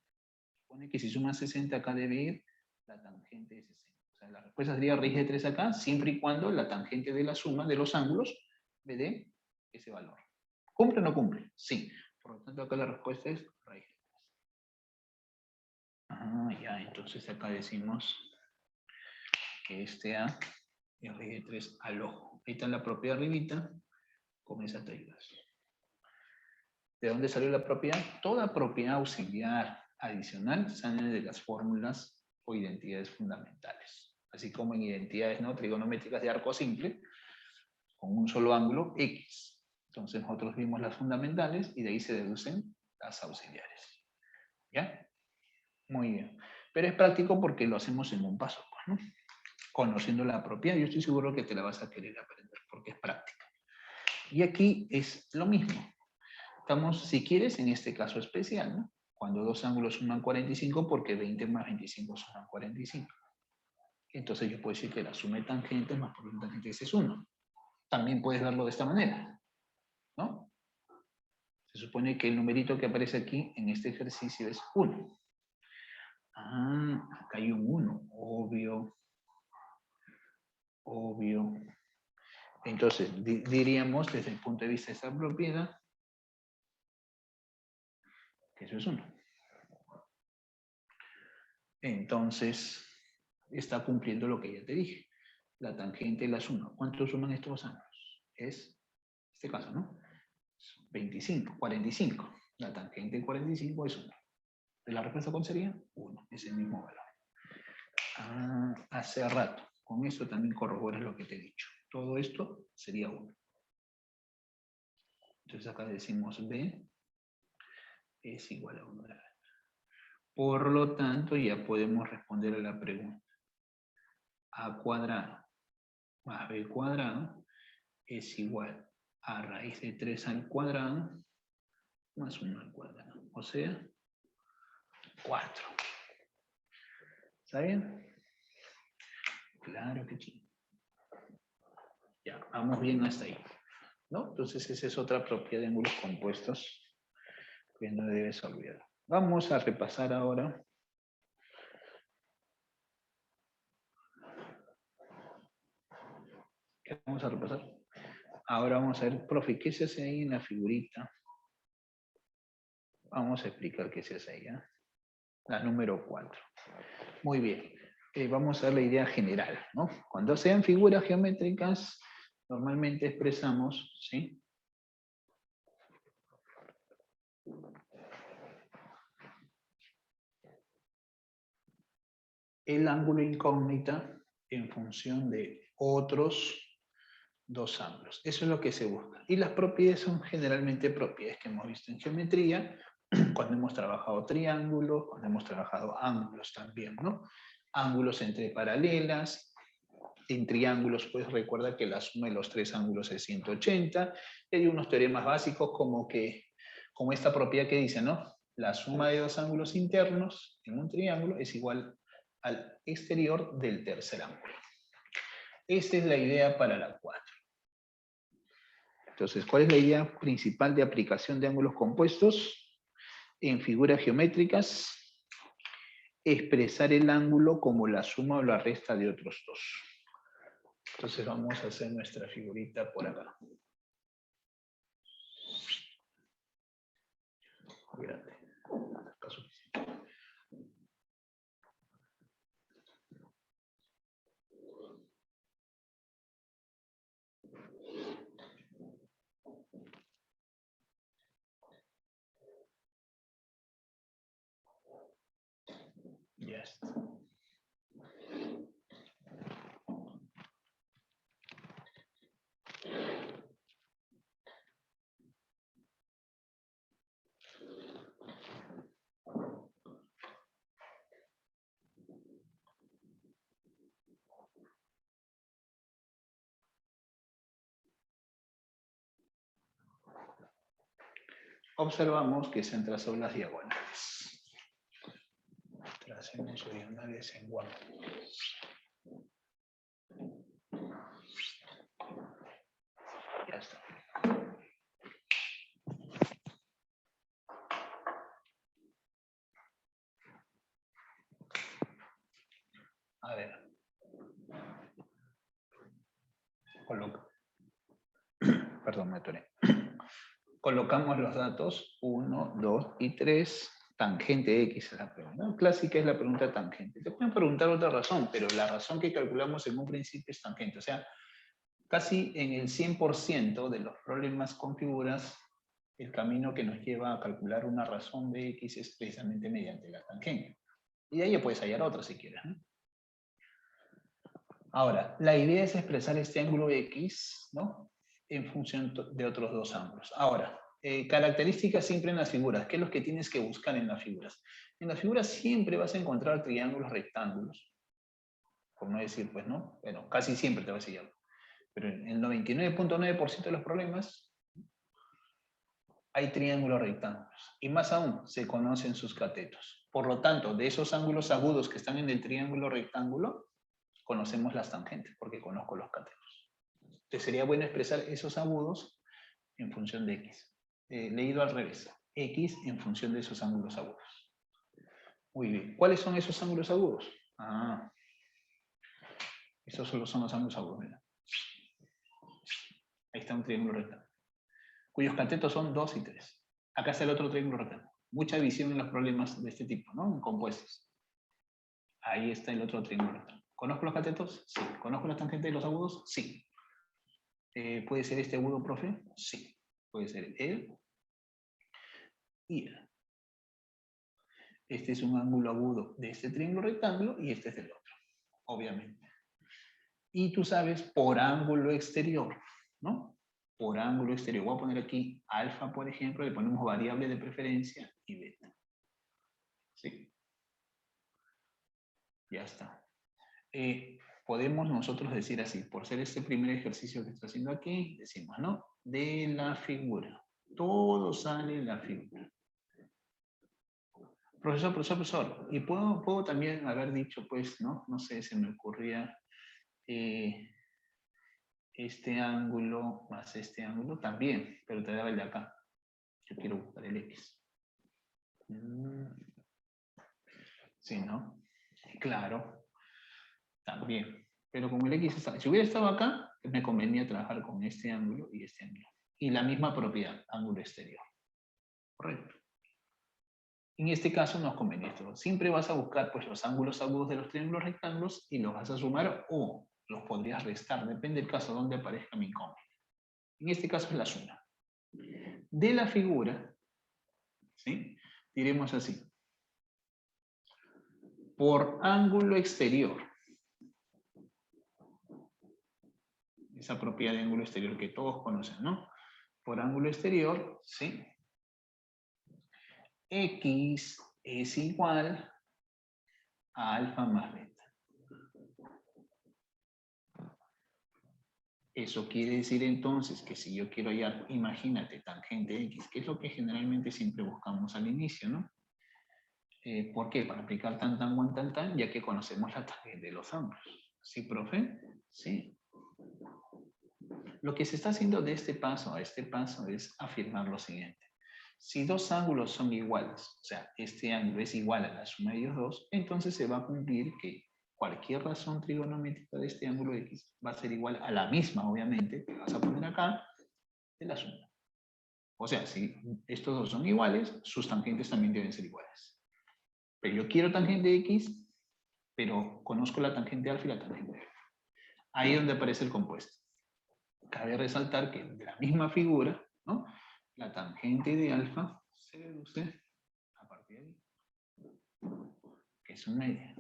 Supone que si sumas 60 acá debe ir la tangente de 60. O sea, la respuesta sería raíz de 3 acá, siempre y cuando la tangente de la suma de los ángulos me dé ese valor. ¿Cumple o no cumple? Sí. Por lo tanto, acá la respuesta es raíz de 3. Ya, entonces acá decimos que este A es raíz de 3 al ojo. Ahí está la propiedad arribita con esas reglas. ¿De dónde salió la propiedad? Toda propiedad auxiliar adicional sale de las fórmulas o identidades fundamentales. Así como en identidades no trigonométricas de arco simple, con un solo ángulo, X. Entonces nosotros vimos las fundamentales y de ahí se deducen las auxiliares. ¿Ya? Muy bien. Pero es práctico porque lo hacemos en un paso, ¿no? Conociendo la propiedad, yo estoy seguro que te la vas a querer aprender porque es práctica. Y aquí es lo mismo. Estamos, si quieres, en este caso especial, ¿no? Cuando dos ángulos suman 45, porque 20 más 25 suman 45. Entonces yo puedo decir que la suma de tangentes más por tangentes es 1. También puedes verlo de esta manera, ¿no? Se supone que el numerito que aparece aquí en este ejercicio es 1. Ah, acá hay un 1, obvio. Obvio. Entonces, diríamos desde el punto de vista de esta propiedad, que eso es 1. Entonces, está cumpliendo lo que ya te dije. La tangente y la suma. ¿Cuánto suman estos dos ángulos? Es, este caso, ¿no? 25, 45. La tangente de 45 es 1. ¿La respuesta cuál sería? 1. Es el mismo valor. Ah, hace rato. Con esto también corroboras lo que te he dicho. Todo esto sería 1. Entonces acá decimos B es igual a 1. Por lo tanto, ya podemos responder a la pregunta. A cuadrado más B cuadrado es igual a raíz de 3 al cuadrado más 1 al cuadrado. O sea, 4. ¿Está bien? Claro que sí. Ya, vamos bien hasta ahí, ¿no? Entonces esa es otra propiedad de ángulos compuestos que no debes olvidar. Vamos a repasar ahora. ¿Qué vamos a repasar? Ahora vamos a ver, profe, ¿qué se hace ahí en la figurita? Vamos a explicar qué se hace ahí, ¿eh? La número 4. Muy bien. Vamos a ver la idea general, ¿no? Cuando sean figuras geométricas, normalmente expresamos, ¿sí? El ángulo incógnita en función de otros dos ángulos. Eso es lo que se busca. Y las propiedades son generalmente propiedades que hemos visto en geometría, cuando hemos trabajado triángulos, cuando hemos trabajado ángulos también, ¿no? Ángulos entre paralelas. En triángulos, pues recuerda que la suma de los tres ángulos es 180. Y hay unos teoremas básicos como esta propiedad que dice, ¿no? La suma de dos ángulos internos en un triángulo es igual al exterior del tercer ángulo. Esa es la idea para la 4. Entonces, ¿cuál es la idea principal de aplicación de ángulos compuestos? En figuras geométricas, expresar el ángulo como la suma o la resta de otros dos. Entonces vamos a hacer nuestra figurita por acá. Grande. Está suficiente. Ya está. Observamos que se han trazado las diagonales. Tracemos diagonales en guano. Ya está. A ver. Perdón, me atoré. Colocamos los datos 1, 2 y 3. Tangente X es la pregunta. Clásica es la pregunta tangente. Te pueden preguntar otra razón, pero la razón que calculamos en un principio es tangente. O sea, casi en el 100% de los problemas con figuras, el camino que nos lleva a calcular una razón de X es precisamente mediante la tangente. Y de ahí ya puedes hallar otra si quieres, ¿no? Ahora, la idea es expresar este ángulo X, ¿no? En función de otros dos ángulos. Ahora, características siempre en las figuras. ¿Qué es lo que tienes que buscar en las figuras? En las figuras siempre vas a encontrar triángulos rectángulos. Por no decir, pues, ¿no? Bueno, casi siempre te vas a hallar. Pero en el 99.9% de los problemas hay triángulos rectángulos. Y más aún, se conocen sus catetos. Por lo tanto, de esos ángulos agudos que están en el triángulo rectángulo, conocemos las tangentes, porque conozco los catetos. Entonces sería bueno expresar esos agudos en función de x. Leído al revés. X en función de esos ángulos agudos. Muy bien. ¿Cuáles son esos ángulos agudos? Ah, esos solo son los ángulos agudos. Mira. Ahí está un triángulo rectángulo, cuyos catetos son 2 y 3. Acá está el otro triángulo rectángulo. Mucha visión en los problemas de este tipo, ¿no? En compuestos. Ahí está el otro triángulo rectángulo. ¿Conozco los catetos? Sí. ¿Conozco las tangentes de los agudos? Sí. ¿Puede ser este agudo, profe? Sí. Puede ser él y él. Este es un ángulo agudo de este triángulo rectángulo y este es del otro, obviamente. Y tú sabes, por ángulo exterior, ¿no? Por ángulo exterior. Voy a poner aquí alfa, por ejemplo, le ponemos variable de preferencia y beta. ¿Sí? Ya está. Podemos nosotros decir así, por ser este primer ejercicio que estoy haciendo aquí, decimos, ¿no? De la figura. Todo sale en la figura. Profesor. Y puedo también haber dicho, pues, ¿no? No sé, se me ocurría este ángulo más este ángulo también, pero te daba el de acá. Yo quiero buscar el X. Sí, ¿no? Claro, también. Pero como el X está, si hubiera estado acá, me convenía trabajar con este ángulo y este ángulo. Y la misma propiedad, ángulo exterior. Correcto. En este caso nos convenía esto. Siempre vas a buscar pues, los ángulos agudos de los triángulos rectángulos y los vas a sumar o los podrías restar. Depende del caso donde aparezca mi incógnita. En este caso es la suma. De la figura, ¿sí? Diremos así. Por ángulo exterior. Esa propiedad de ángulo exterior que todos conocen, ¿no? Por ángulo exterior, ¿sí? X es igual a alfa más beta. Eso quiere decir entonces que si yo quiero hallar, imagínate, tangente X, que es lo que generalmente siempre buscamos al inicio, ¿no? ¿Por qué? Para aplicar tan, ya que conocemos la tangente de los ángulos. ¿Sí, profe? Sí. Lo que se está haciendo de este paso a este paso es afirmar lo siguiente. Si dos ángulos son iguales, o sea, este ángulo es igual a la suma de ellos dos, entonces se va a cumplir que cualquier razón trigonométrica de este ángulo X va a ser igual a la misma, obviamente, que vas a poner acá, de la suma. O sea, si estos dos son iguales, sus tangentes también deben ser iguales. Pero yo quiero tangente X, pero conozco la tangente alfa y la tangente alfa. Ahí es donde aparece el compuesto. Cabe resaltar que de la misma figura, ¿no? La tangente de alfa se deduce a partir de ahí, que es un medio.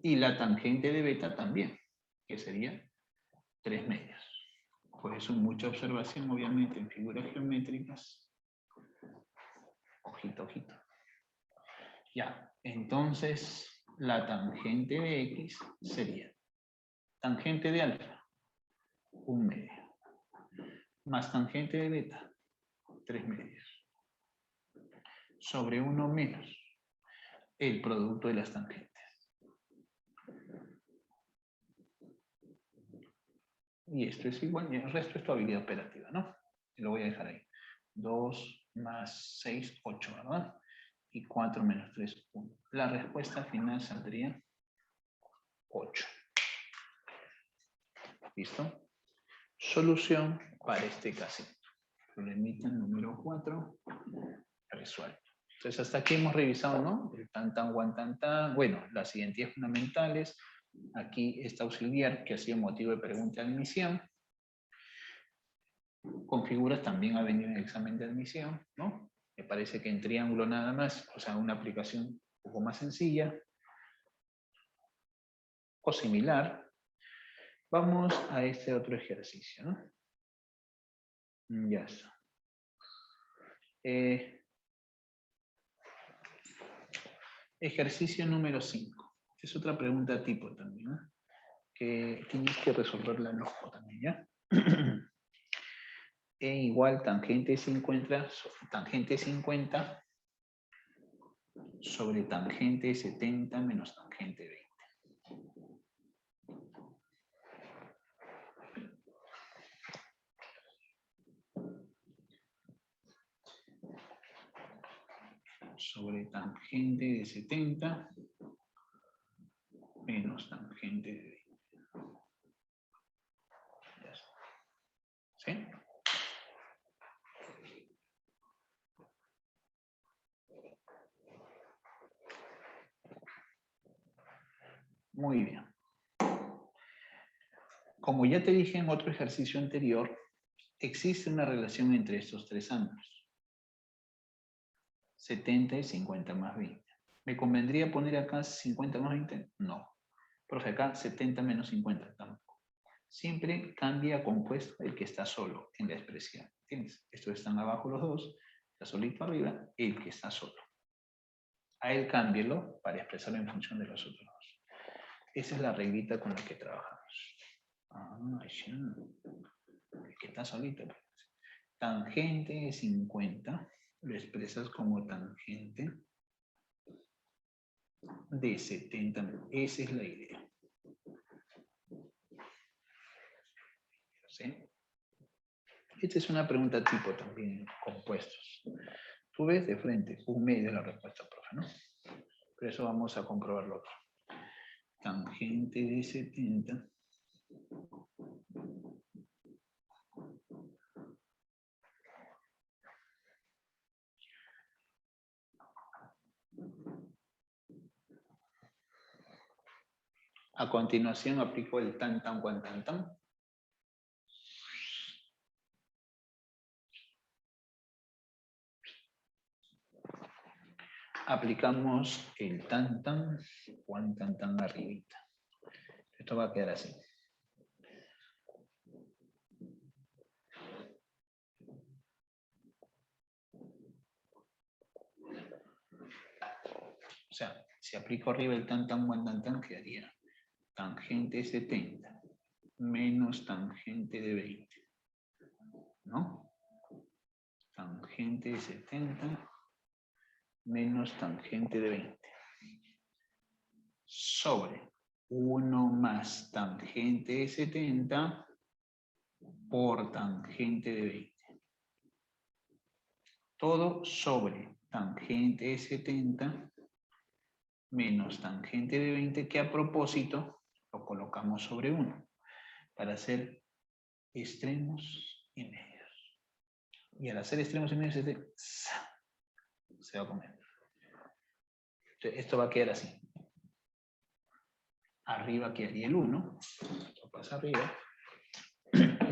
Y la tangente de beta también, que sería 3 medios. Por eso mucha observación, obviamente, en figuras geométricas. Ojito, ojito. Ya, entonces la tangente de X sería tangente de alfa, 1 medio, más tangente de beta, 3 medios, sobre 1 menos el producto de las tangentes. Y esto es igual, y el resto es tu habilidad operativa, ¿no? Y lo voy a dejar ahí. 2 más 6, 8, ¿verdad? Y 4 menos 3, 1. La respuesta final saldría 8. ¿Listo? Solución para este casito. Problemita número 4, resuelto. Entonces, hasta aquí hemos revisado, ¿no? El tan, tan, guan, tan, tan. Bueno, las identidades fundamentales. Aquí está auxiliar, que ha sido motivo de pregunta de admisión. Con figuras también ha venido en el examen de admisión, ¿no? Me parece que en triángulo nada más, o sea, una aplicación un poco más sencilla o similar. Vamos a este otro ejercicio, ¿no? Ya está. Ejercicio número 5. Es otra pregunta tipo también, ¿no? Que tienes que resolverla en ojo también, ¿ya? E igual tangente 50 sobre tangente 70 menos tangente 20. Sobre tangente de 70 menos tangente de 20. Ya está. ¿Sí? Muy bien. Como ya te dije en otro ejercicio anterior, existe una relación entre estos tres ángulos. 70 y 50 más 20. ¿Me convendría poner acá 50 más 20? No. Profe, acá 70 menos 50 tampoco. Siempre cambia compuesto el que está solo en la expresión. ¿Entiendes? Estos están abajo los dos, está solito arriba, el que está solo. A él cámbielo para expresarlo en función de los otros dos. Esa es la reglita con la que trabajamos. Ya. El que está solito. Tangente de 50 lo expresas como tangente de 70. Esa es la idea. ¿Sí? Esta es una pregunta tipo también, compuestos. Tú ves de frente, un medio de la respuesta, profe, ¿no? Por eso vamos a comprobar lo otro. Tangente de 70. A continuación aplico el tan, tan, cuan, tan, tan. Aplicamos el tan, tan, cuan, tan, tan arribita. Esto va a quedar así. O sea, si aplico arriba el tan, tan, cuan, tan, quedaría tangente de 70 menos tangente de 20. ¿No? Tangente de 70 menos tangente de 20. Sobre 1 más tangente de 70 por tangente de 20. Todo sobre tangente de 70 menos tangente de 20, que a propósito lo colocamos sobre 1 para hacer extremos y medios. Y al hacer extremos y medios se va a comer. Entonces, esto va a quedar así. Arriba quedaría el 1, esto pasa arriba,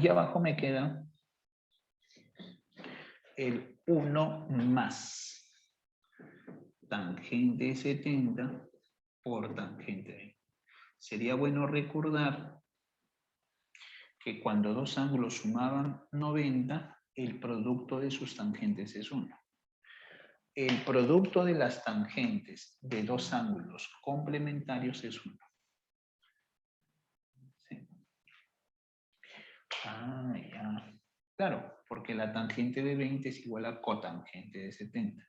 y abajo me queda el 1 más tangente de 70 por tangente de 20. Sería bueno recordar que cuando dos ángulos sumaban 90, el producto de sus tangentes es 1. El producto de las tangentes de dos ángulos complementarios es 1. ¿Sí? Ya. Claro, porque la tangente de 20 es igual a cotangente de 70.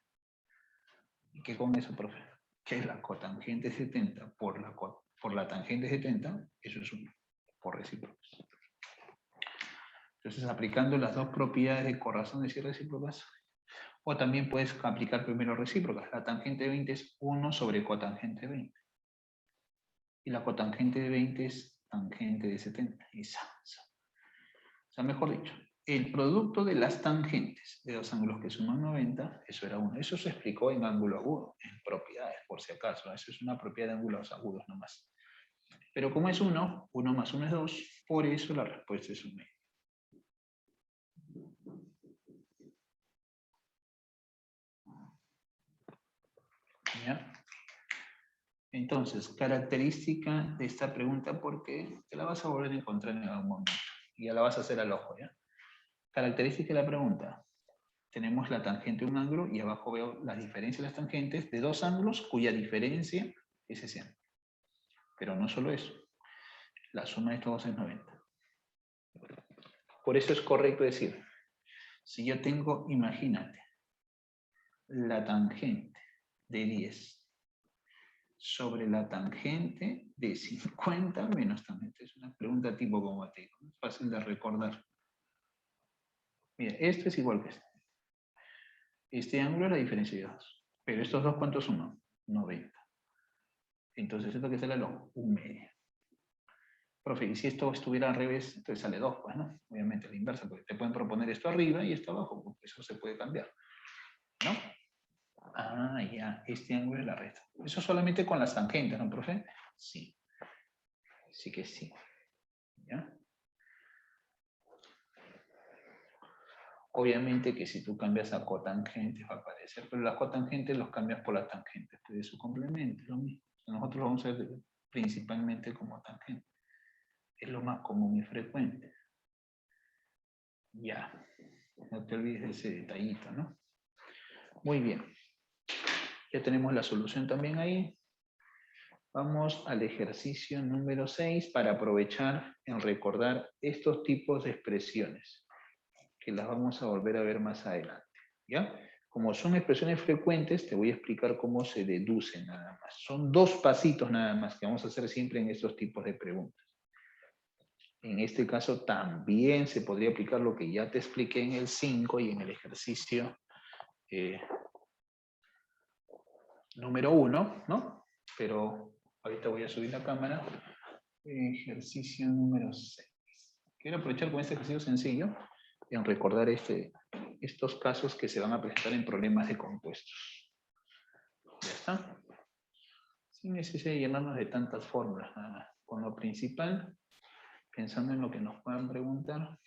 ¿Y qué con eso, profe? ¿Qué es la cotangente de 70 por la tangente de 70? Eso es 1, por recíprocos. Entonces, aplicando las dos propiedades de corrazones y recíprocas, o también puedes aplicar primero recíprocas. La tangente de 20 es 1 sobre cotangente de 20. Y la cotangente de 20 es tangente de 70. O sea, mejor dicho, el producto de las tangentes de dos ángulos que suman 90, eso era 1. Eso se explicó en ángulo agudo, en propiedades, por si acaso. Eso es una propiedad de ángulos agudos nomás. Pero como es 1, 1 más 1 es 2, por eso la respuesta es 1 medio. ¿Ya? Entonces, característica de esta pregunta, porque te la vas a volver a encontrar en algún momento. Y ya la vas a hacer al ojo, ¿ya? Característica de la pregunta. Tenemos la tangente de un ángulo y abajo veo las diferencias de las tangentes de dos ángulos cuya diferencia es ese. Pero no solo eso. La suma de estos dos es 90. Por eso es correcto decir Si yo tengo, imagínate, la tangente de 10 sobre la tangente de 50 menos tangente. Es una pregunta tipo como te digo, es fácil de recordar. Mira, esto es igual que este. Este ángulo es la diferencia de 2. Pero estos dos, ¿cuántos suman? 90. Entonces, ¿esto que sale al ojo? 1/2. Profe, y si esto estuviera al revés, entonces sale 2, pues, ¿no? Obviamente la inversa, porque te pueden proponer esto arriba y esto abajo, porque eso se puede cambiar, ¿no? Ah, ya, este ángulo es la recta. Eso solamente con las tangentes, ¿no, profe? Sí. Sí que sí. ¿Ya? Obviamente que si tú cambias a cotangentes va a aparecer, pero las cotangentes los cambias por las tangentes de su complemento, es lo mismo. Nosotros lo vamos a ver principalmente como tangente. Es lo más común y frecuente. Ya. No te olvides de ese detallito, ¿no? Muy bien. Ya tenemos la solución también ahí. Vamos al ejercicio número 6 para aprovechar en recordar estos tipos de expresiones, que las vamos a volver a ver más adelante. ¿Ya? Como son expresiones frecuentes, te voy a explicar cómo se deducen nada más. Son 2 pasitos nada más que vamos a hacer siempre en estos tipos de preguntas. En este caso también se podría aplicar lo que ya te expliqué en el 5 y en el ejercicio número 1, ¿no? Pero ahorita voy a subir la cámara. Ejercicio número 6. Quiero aprovechar con este ejercicio sencillo en recordar estos casos que se van a presentar en problemas de compuestos. ¿Ya está? Sin necesidad de llenarnos de tantas fórmulas, nada más. Con lo principal, pensando en lo que nos puedan preguntar,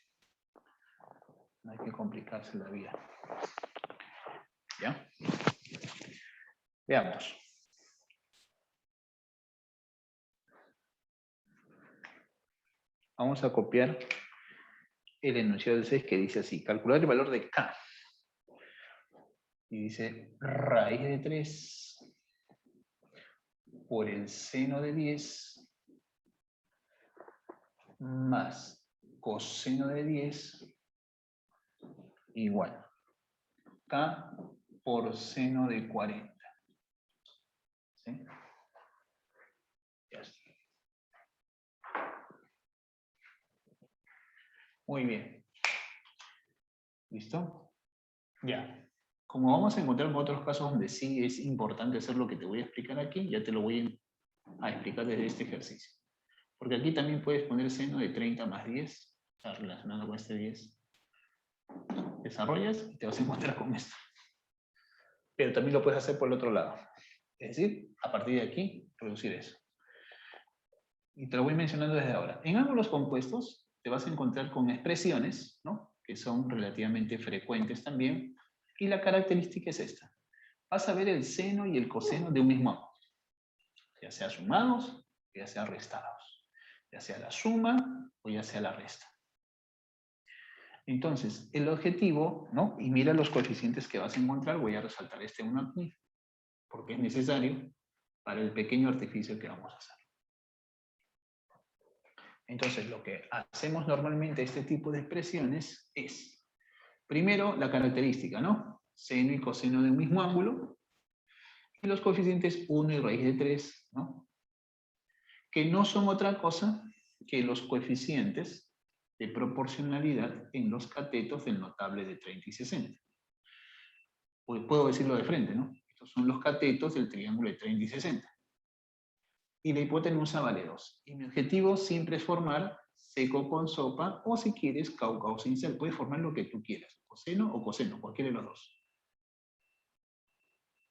no hay que complicarse la vida. ¿Ya? Veamos. Vamos a copiar el enunciado del 6 que dice así: calcular el valor de K. Y dice raíz de 3 por el seno de 10 más coseno de 10 igual K por seno de 40. ¿Sí? Ya está. Muy bien. ¿Listo? Ya. Como vamos a encontrar otros casos donde sí es importante hacer lo que te voy a explicar aquí, ya te lo voy a explicar desde este ejercicio. Porque aquí también puedes poner seno de 30 más 10, está relacionado con este 10. Desarrollas y te vas a encontrar con esto. Pero también lo puedes hacer por el otro lado. Es decir, a partir de aquí, reducir eso. Y te lo voy mencionando desde ahora. En ángulos compuestos te vas a encontrar con expresiones, ¿no?, que son relativamente frecuentes también. Y la característica es esta. Vas a ver el seno y el coseno de un mismo ángulo. Ya sea sumados, ya sea restados. Ya sea la suma o ya sea la resta. Entonces, el objetivo, ¿no? Y mira los coeficientes que vas a encontrar. Voy a resaltar este uno aquí, porque es necesario para el pequeño artificio que vamos a hacer. Entonces, lo que hacemos normalmente a este tipo de expresiones es, primero, la característica, ¿no? Seno y coseno de un mismo ángulo, y los coeficientes 1 y raíz de 3, ¿no?, que no son otra cosa que los coeficientes de proporcionalidad en los catetos del notable de 30 y 60. Pues puedo decirlo de frente, ¿no? Estos son los catetos del triángulo de 30 y 60. Y la hipotenusa vale 2. Y mi objetivo siempre es formar seco con sopa, o si quieres, caucao sin sal. Puedes formar lo que tú quieras, coseno o coseno, cualquiera de los dos.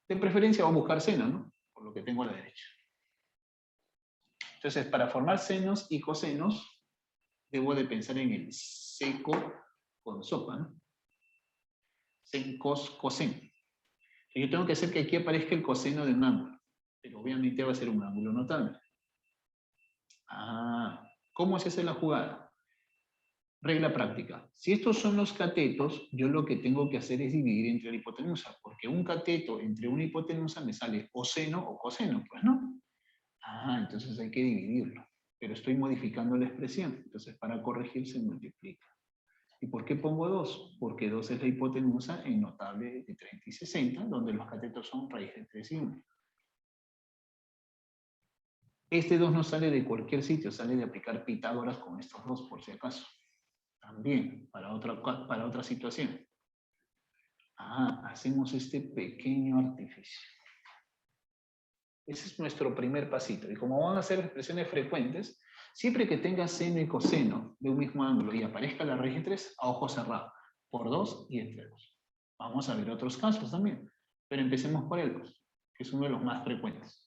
De preferencia vamos a buscar seno, ¿no?, por lo que tengo a la derecha. Entonces, para formar senos y cosenos, debo de pensar en el seco con sopa, ¿no? Sen, cos, cosen. Y yo tengo que hacer que aquí aparezca el coseno de un ángulo, pero obviamente va a ser un ángulo notable. Ah, ¿cómo se hace la jugada? Regla práctica. Si estos son los catetos, yo lo que tengo que hacer es dividir entre la hipotenusa, porque un cateto entre una hipotenusa me sale o seno o coseno, pues, ¿no? Ah, entonces hay que dividirlo. Pero estoy modificando la expresión. Entonces, para corregir se multiplica. ¿Y por qué pongo 2? Porque 2 es la hipotenusa en notable de 30 y 60, donde los catetos son raíz de 3 y 1. Este 2 no sale de cualquier sitio, sale de aplicar Pitágoras con estos dos, por si acaso. También, para otra situación. Hacemos este pequeño artificio. Ese es nuestro primer pasito. Y como van a ser expresiones frecuentes, siempre que tenga seno y coseno de un mismo ángulo y aparezca la raíz de 3, a ojo cerrado, por 2 y entre 2. Vamos a ver otros casos también, pero empecemos por el pues, que es uno de los más frecuentes.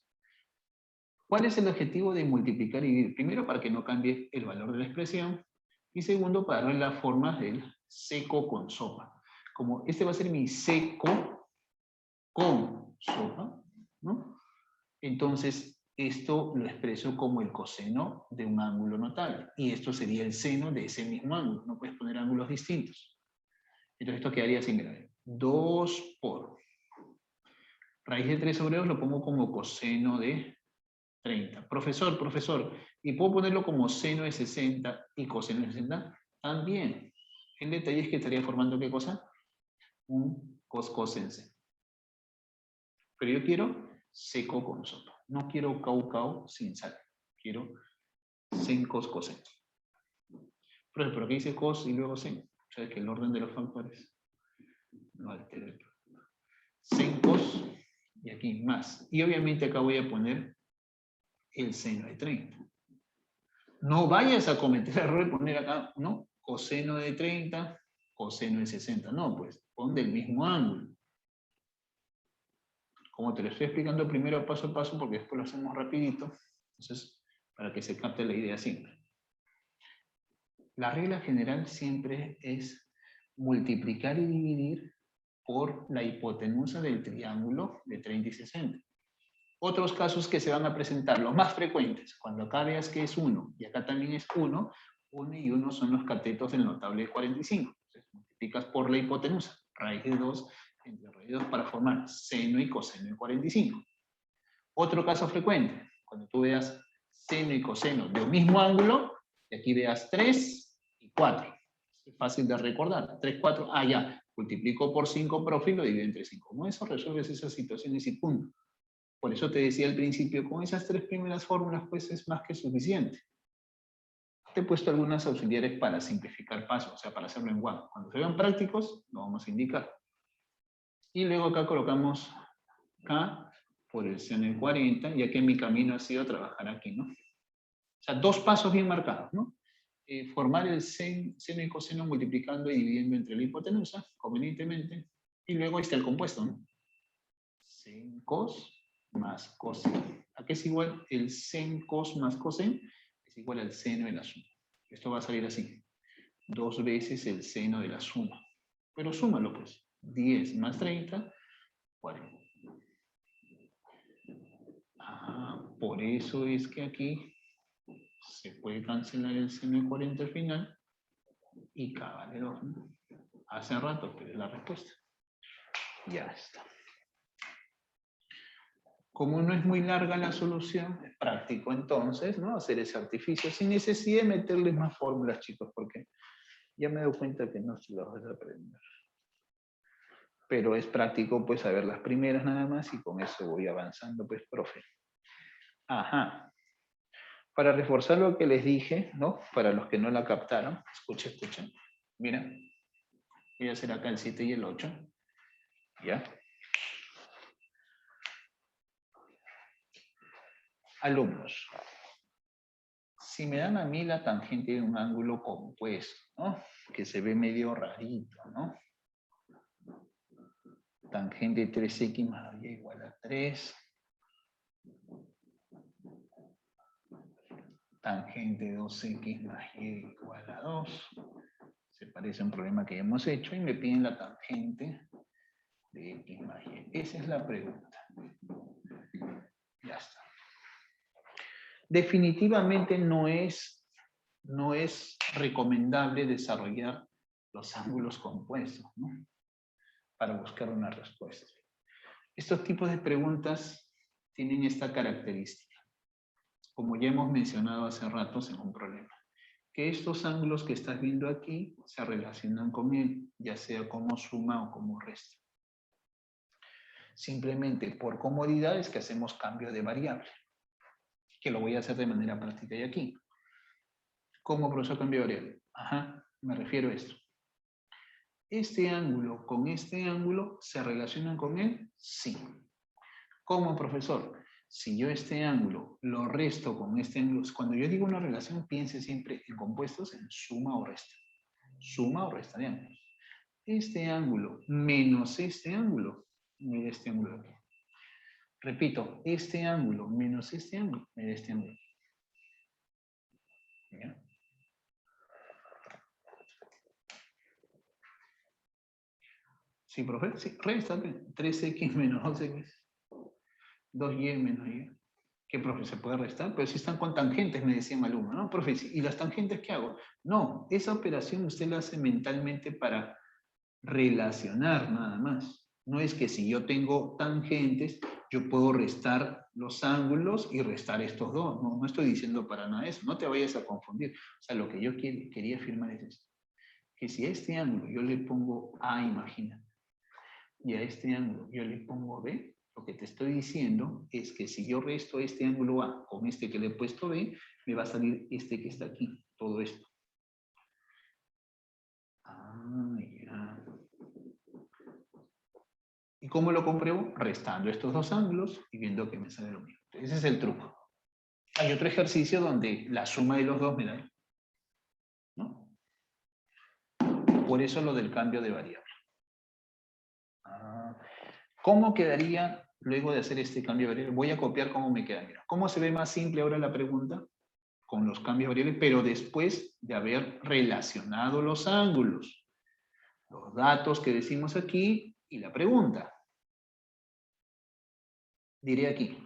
¿Cuál es el objetivo de multiplicar y dividir? Primero, para que no cambie el valor de la expresión, y segundo, para darle la forma del seco con sopa. Como este va a ser mi seco con sopa, ¿no? Entonces, esto lo expreso como el coseno de un ángulo notable. Y esto sería el seno de ese mismo ángulo. No puedes poner ángulos distintos. Entonces, esto quedaría así, mira. 2 por raíz de 3 sobre 2 lo pongo como coseno de 30. Profesor, ¿y puedo ponerlo como seno de 60 y coseno de 60? También. El detalle es que estaría formando, ¿qué cosa? Un coscosense. Pero yo quiero seco con sopa. No quiero cau sin sal. Quiero sen cos cosen. Pero aquí dice cos y luego sen. O sea, que el orden de los factores no altera el producto. Sen cos y aquí más. Y obviamente acá voy a poner el seno de 30. No vayas a cometer el error de poner acá, ¿no? Coseno de 30, coseno de 60. No, pues pon del mismo ángulo. Como te lo estoy explicando primero paso a paso, porque después lo hacemos rapidito, entonces, para que se capte la idea siempre. La regla general siempre es multiplicar y dividir por la hipotenusa del triángulo de 30 y 60. Otros casos que se van a presentar, los más frecuentes, cuando acá veas que es 1 y acá también es 1, 1 y 1 son los catetos del notable de 45. Entonces, multiplicas por la hipotenusa, raíz de 2 entre raíz de 2 para formar seno y coseno de 45. Otro caso frecuente, cuando tú veas seno y coseno de un mismo ángulo, y aquí veas 3 y 4. Es fácil de recordar. 3, 4, ya. Multiplico por 5, profe, y lo divido entre 5. Con eso resuelves esas situaciones y punto. Por eso te decía al principio, con esas 3 primeras fórmulas, pues es más que suficiente. Te he puesto algunas auxiliares para simplificar pasos, o sea, para hacerlo en one. Cuando se vean prácticos, lo vamos a indicar. Y luego acá colocamos K por el seno de 40, ya que mi camino ha sido trabajar aquí, ¿no? O sea, 2 pasos bien marcados, ¿no? Formar el seno y coseno multiplicando y dividiendo entre la hipotenusa, convenientemente, y luego está el compuesto, ¿no? Sen cos más coseno. ¿A qué es igual el sen cos más coseno? Es igual al seno de la suma. Esto va a salir así. 2 veces el seno de la suma. Pero súmalo, pues. 10 más 30, 40. Por eso es que aquí se puede cancelar el seno de 40 al final y K vale 2. ¿No? Hace rato, pero es la respuesta. Ya está. Como no es muy larga la solución, es práctico entonces, ¿no? Hacer ese artificio sin necesidad de meterle más fórmulas, chicos, porque ya me doy cuenta que no se las vas a aprender. Pero es práctico, pues, saber las primeras nada más y con eso voy avanzando, pues, profe. Para reforzar lo que les dije, ¿no? Para los que no la captaron, escuchen. Mira, voy a hacer acá el 7 y el 8. ¿Ya? Alumnos, si me dan a mí la tangente de un ángulo compuesto, ¿no? Que se ve medio rarito, ¿no? Tangente 3x más y igual a 3. Tangente 2x más y igual a 2. Se parece a un problema que ya hemos hecho y me piden la tangente de x más y. Esa es la pregunta. Ya está. Definitivamente no es recomendable desarrollar los ángulos compuestos, ¿no? Para buscar una respuesta. Estos tipos de preguntas tienen esta característica. Como ya hemos mencionado hace rato, es un problema. que estos ángulos que estás viendo aquí se relacionan con él, ya sea como suma o como resta. Simplemente por comodidad es que hacemos cambio de variable, que lo voy a hacer de manera práctica y aquí. ¿Cómo profesor cambio de variable? Ajá, me refiero a esto. ¿Este ángulo con este ángulo se relacionan con él? Sí. ¿Cómo, profesor? Si yo este ángulo lo resto con este ángulo, cuando yo digo una relación, piense siempre en compuestos en suma o resta. Suma o resta de ángulos. Este ángulo menos este ángulo, mira este ángulo aquí. Repito, este ángulo menos este ángulo, mira este ángulo. ¿Ya? Sí, profe, sí, resta 3x menos 2x, 2y menos y. ¿Qué, profe? ¿Se puede restar? Pero si están con tangentes, me decía mi alumno, ¿no? Profe, ¿y las tangentes qué hago? No, esa operación usted la hace mentalmente para relacionar nada más. No es que si yo tengo tangentes, yo puedo restar los ángulos y restar estos dos. No, no estoy diciendo para nada eso. No te vayas a confundir. O sea, lo que yo quería afirmar es esto. Que si a este ángulo yo le pongo A, imagina, y a este ángulo yo le pongo B, lo que te estoy diciendo es que si yo resto este ángulo A con este que le he puesto B, me va a salir este que está aquí, todo esto. Ah, ya. ¿Y cómo lo compruebo? Restando estos dos ángulos y viendo que me sale lo mismo. Ese es el truco. Hay otro ejercicio donde la suma de los dos me da, ¿no? Por eso lo del cambio de variable. ¿Cómo quedaría luego de hacer este cambio de variable? Voy a copiar cómo me queda. Mira, ¿cómo se ve más simple ahora la pregunta? Con los cambios de variables, pero después de haber relacionado los ángulos, los datos que decimos aquí y la pregunta. Diré aquí.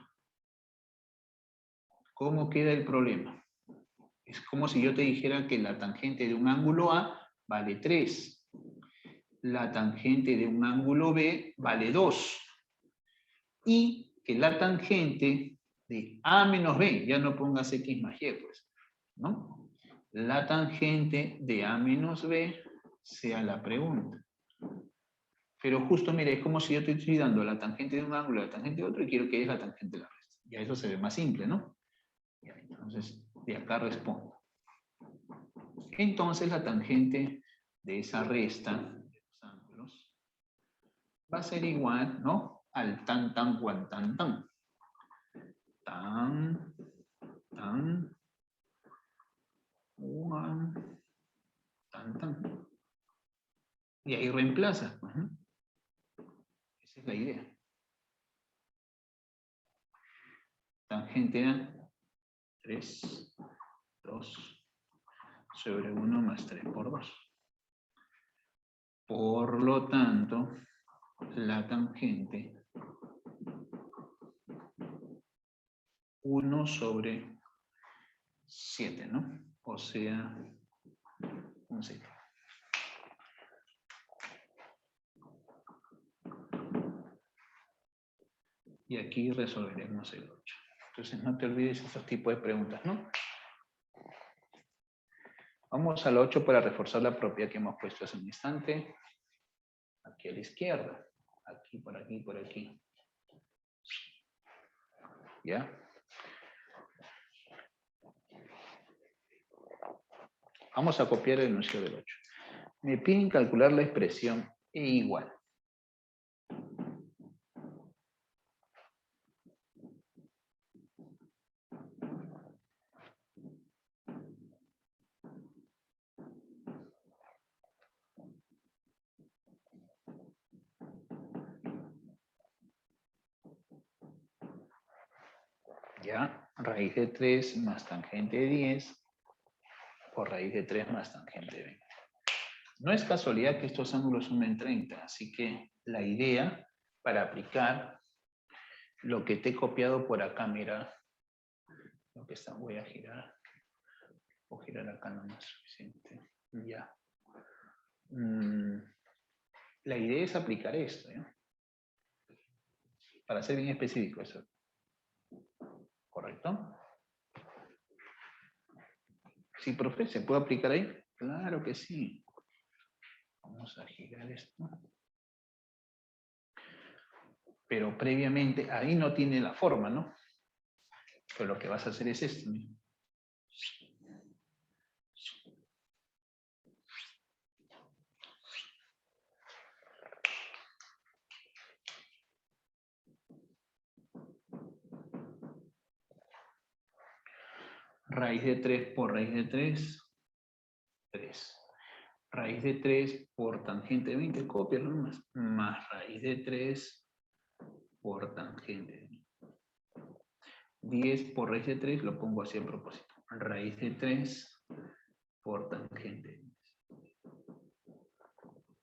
¿Cómo queda el problema? Es como si yo te dijera que la tangente de un ángulo A vale 3. La tangente de un ángulo B vale 2. Y que la tangente de A menos B, ya no pongas X más Y, pues, ¿no? La tangente de A menos B sea la pregunta. Pero justo, mire, es como si yo te estoy dando la tangente de un ángulo y la tangente de otro y quiero que es la tangente de la resta. Ya eso se ve más simple, ¿no? Ya, entonces, de acá respondo. Entonces, la tangente de esa resta de los ángulos va a ser igual, ¿no? Al tan, tan, guan, tan, tan. Tan, tan, guan, tan, tan. Y ahí reemplaza. Esa es la idea. Tangente A, 3, 2, sobre 1 más 3 por 2. Por lo tanto, la tangente 1 sobre 7, ¿no? O sea, un 7. Y aquí resolveremos el 8. Entonces no te olvides esos tipos de preguntas, ¿no? Vamos al 8 para reforzar la propiedad que hemos puesto hace un instante. Aquí a la izquierda. Aquí, por aquí, por aquí. ¿Ya? Vamos a copiar el enunciado del 8. Me piden calcular la expresión E igual. ¿Ya? Raíz de 3 más tangente de 10 por raíz de 3 más tangente de 20. No es casualidad que estos ángulos sumen 30, así que la idea para aplicar lo que te he copiado por acá, mira, lo que está, voy a girar, o girar acá no es suficiente, ya. La idea es aplicar esto, ¿ya? Para ser bien específico eso. ¿Correcto? Sí, profe, ¿se puede aplicar ahí? Claro que sí. Vamos a girar esto. Pero previamente, ahí no tiene la forma, ¿no? Pero lo que vas a hacer es esto. Mira. Raíz de 3 por raíz de 3, 3. Raíz de 3 por tangente de 20, cópialo nomás. Más raíz de 3 por tangente de 20. 10 por raíz de 3, lo pongo así a propósito. Raíz de 3 por tangente de 10.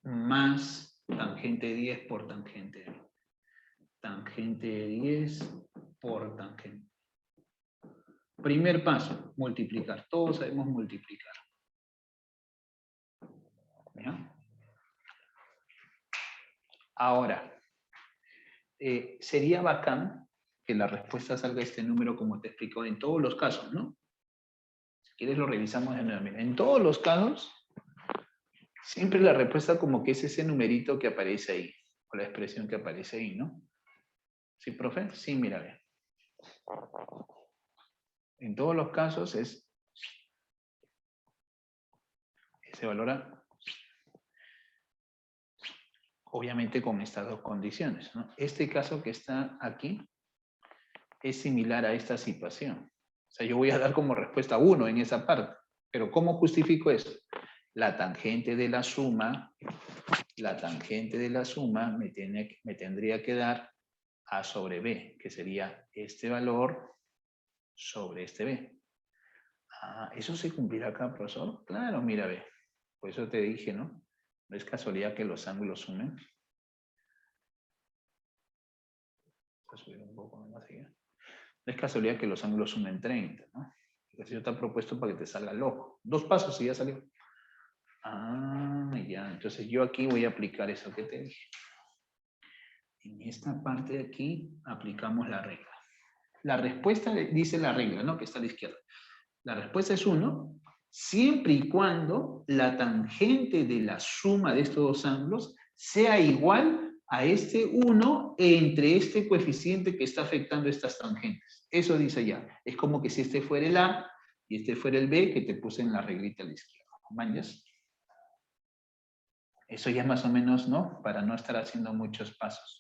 Más tangente de 10 por tangente de 20. Tangente de 10 por tangente. Primer paso, multiplicar. Todos sabemos multiplicar. ¿Ya? Ahora, sería bacán que la respuesta salga este número como te explicó en todos los casos, ¿no? Si quieres lo revisamos de nuevo. Mira, en todos los casos, siempre la respuesta como que es ese numerito que aparece ahí, o la expresión que aparece ahí, ¿no? ¿Sí, profe? Sí, mira, ve. En todos los casos se valora obviamente con estas dos condiciones, ¿no? Este caso que está aquí es similar a esta situación. O sea, yo voy a dar como respuesta 1 en esa parte. Pero ¿cómo justifico eso? La tangente de la suma me tendría que dar A sobre B, que sería este valor sobre este B. Ah, ¿eso se cumplirá acá, profesor? Claro, mira, ve. Por eso te dije, ¿no? No es casualidad que los ángulos sumen. Voy a subir un poco más allá. No es casualidad que los ángulos sumen 30, ¿no? Porque yo te he propuesto para que te salga loco. 2 pasos y ya salió. Ah, ya. Entonces yo aquí voy a aplicar eso que te dije. En esta parte de aquí aplicamos la regla. La respuesta dice la regla, ¿no? Que está a la izquierda. La respuesta es 1, siempre y cuando la tangente de la suma de estos dos ángulos sea igual a este 1 entre este coeficiente que está afectando estas tangentes. Eso dice ya. Es como que si este fuera el A y este fuera el B, que te puse en la reglita a la izquierda. ¿Mañas? Eso ya más o menos, ¿no? Para no estar haciendo muchos pasos.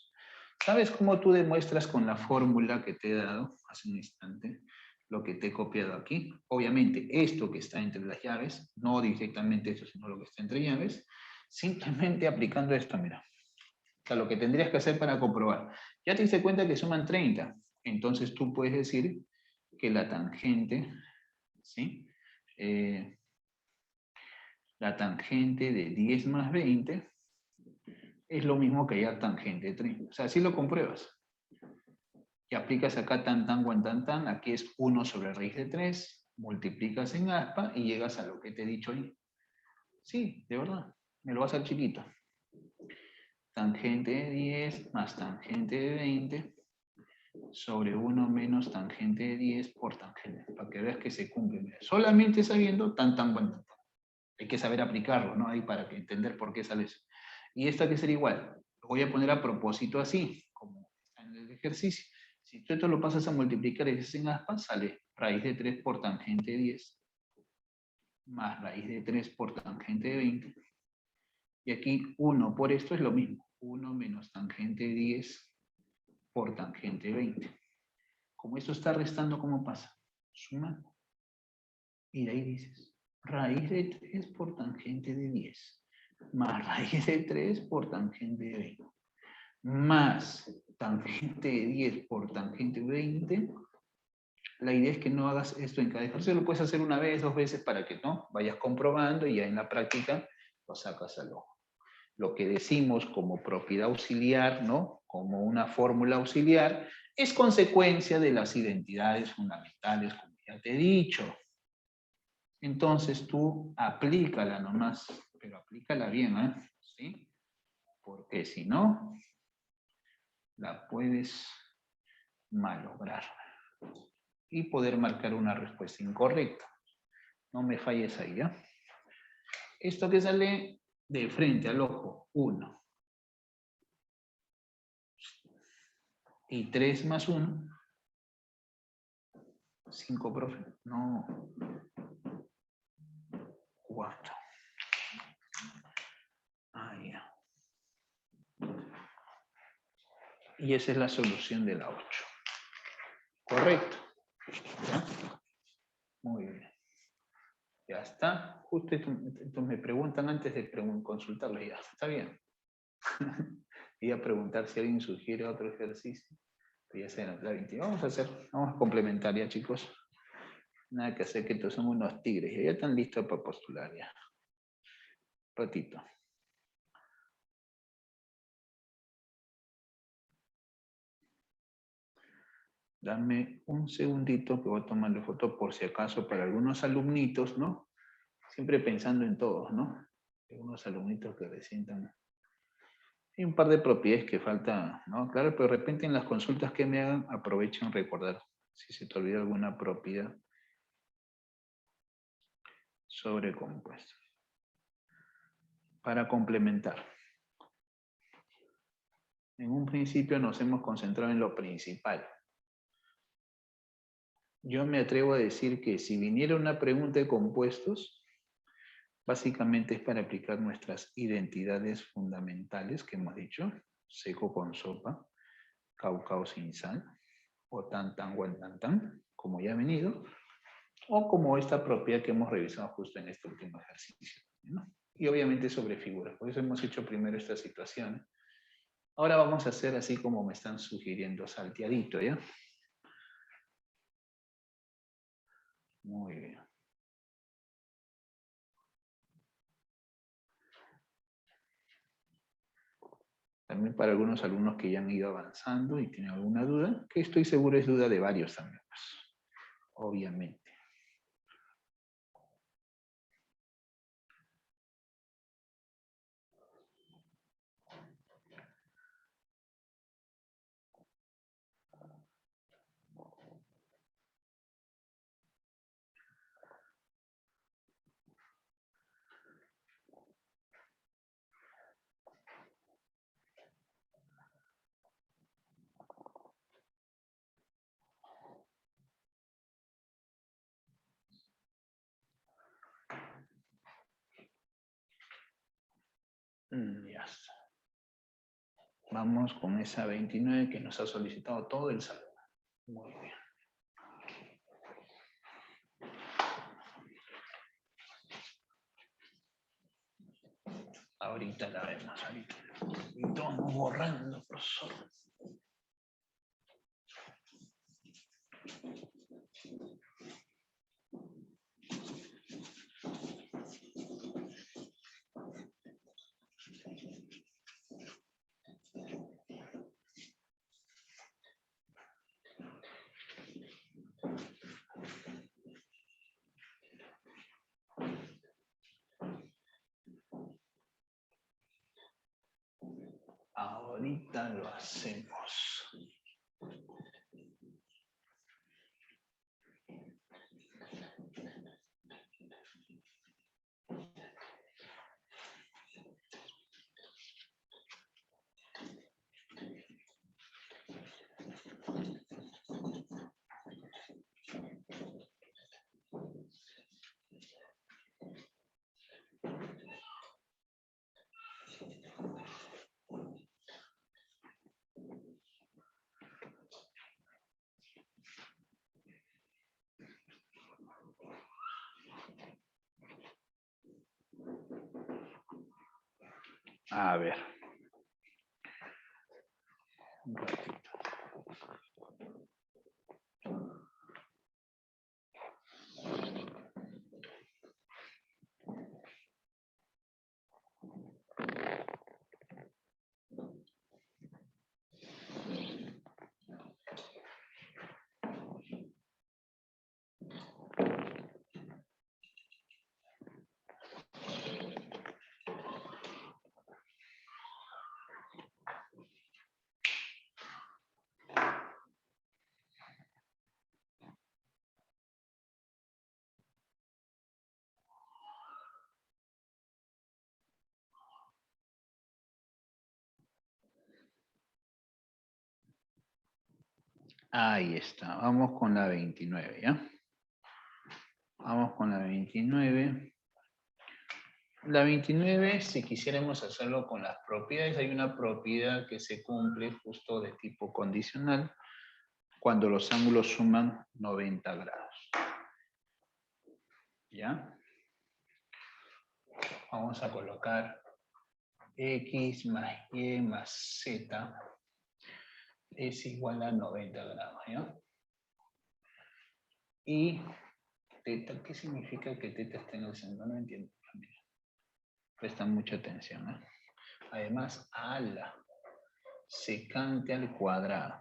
¿Sabes cómo tú demuestras con la fórmula que te he dado hace un instante? Lo que te he copiado aquí. Obviamente, esto que está entre las llaves, no directamente esto, sino lo que está entre llaves, simplemente aplicando esto, mira. O sea, lo que tendrías que hacer para comprobar. Ya te diste cuenta que suman 30. Entonces tú puedes decir que la tangente, ¿sí? La tangente de 10 más 20 es lo mismo que ya tangente de 30. O sea, así lo compruebas. Y aplicas acá tan, tan, aquí es 1 sobre raíz de 3, multiplicas en aspa y llegas a lo que te he dicho ahí. Sí, de verdad, me lo vas a hacer chiquito. Tangente de 10 más tangente de 20 sobre 1 menos tangente de 10 por tangente, para que veas que se cumple. Solamente sabiendo tan. Hay que saber aplicarlo, ¿no? Ahí para entender por qué sale eso. Y esta que sería igual, lo voy a poner a propósito así, como está en el ejercicio. Si tú esto lo pasas a multiplicar y dices en aspa, sale raíz de 3 por tangente de 10 más raíz de 3 por tangente de 20. Y aquí 1 por esto es lo mismo. 1 menos tangente de 10 por tangente de 20. Como esto está restando, ¿cómo pasa? Sumando. Y de ahí dices, raíz de 3 por tangente de 10 más raíz de 3 por tangente de 20 más tangente de 10 por tangente de 20. La idea es que no hagas esto en cada ejercicio, lo puedes hacer una vez, 2 veces para que no vayas comprobando y ya en la práctica lo sacas al ojo. Lo que decimos como propiedad auxiliar, ¿no? Como una fórmula auxiliar, es consecuencia de las identidades fundamentales, como ya te he dicho. Entonces tú aplícala nomás, pero aplícala bien, ¿eh? ¿Sí? Porque si no, la puedes malograr y poder marcar una respuesta incorrecta. No me falles ahí, ¿ya? Esto que sale de frente al ojo, 1. Y 3 más 1. 5, profe. No. 4. Ah, ya. Y esa es la solución de la 8. Correcto. ¿Ya? Muy bien. Ya está. Justo esto me preguntan antes de consultarlo. Ya, está bien. Iba a preguntar si alguien sugiere otro ejercicio. Pero ya sea la 20. Vamos a complementar ya, chicos. Nada que hacer, que todos somos unos tigres. Ya están listos para postular ya. Ratito. Dame un segundito que voy a tomarle foto por si acaso para algunos alumnitos, ¿no? Siempre pensando en todos, ¿no? Algunos alumnitos que recién están. Hay un par de propiedades que falta, ¿no? Claro, pero de repente en las consultas que me hagan, aprovechen recordar si se te olvida alguna propiedad sobre compuestos. Para complementar. En un principio nos hemos concentrado en lo principal. Yo me atrevo a decir que si viniera una pregunta de compuestos, básicamente es para aplicar nuestras identidades fundamentales que hemos dicho, seco con sopa, caucao sin sal, o tan tan guan tan tan, como ya ha venido, o como esta propiedad que hemos revisado justo en este último ejercicio, ¿no? Y obviamente sobre figuras, por eso hemos hecho primero esta situación. Ahora vamos a hacer así como me están sugiriendo, salteadito, ¿ya? Muy bien. También para algunos alumnos que ya han ido avanzando y tienen alguna duda, que estoy seguro es duda de varios también, pues, obviamente. Ya está. Vamos con esa 29 que nos ha solicitado todo el salón. Muy bien. Ahorita la vemos, ahorita. Estamos borrando, profesor. Ahorita lo hacemos. A ver. Un ratito. Ahí está. Vamos con la 29, ¿ya? Vamos con la 29. La 29, si quisiéramos hacerlo con las propiedades, hay una propiedad que se cumple justo de tipo condicional cuando los ángulos suman 90 grados. ¿Ya? Vamos a colocar X más Y más Z es igual a 90 grados, ¿ya? Y teta, ¿qué significa que teta esté en el centro? No entiendo. Presta mucha atención, ¿eh? Además, ala, secante al cuadrado.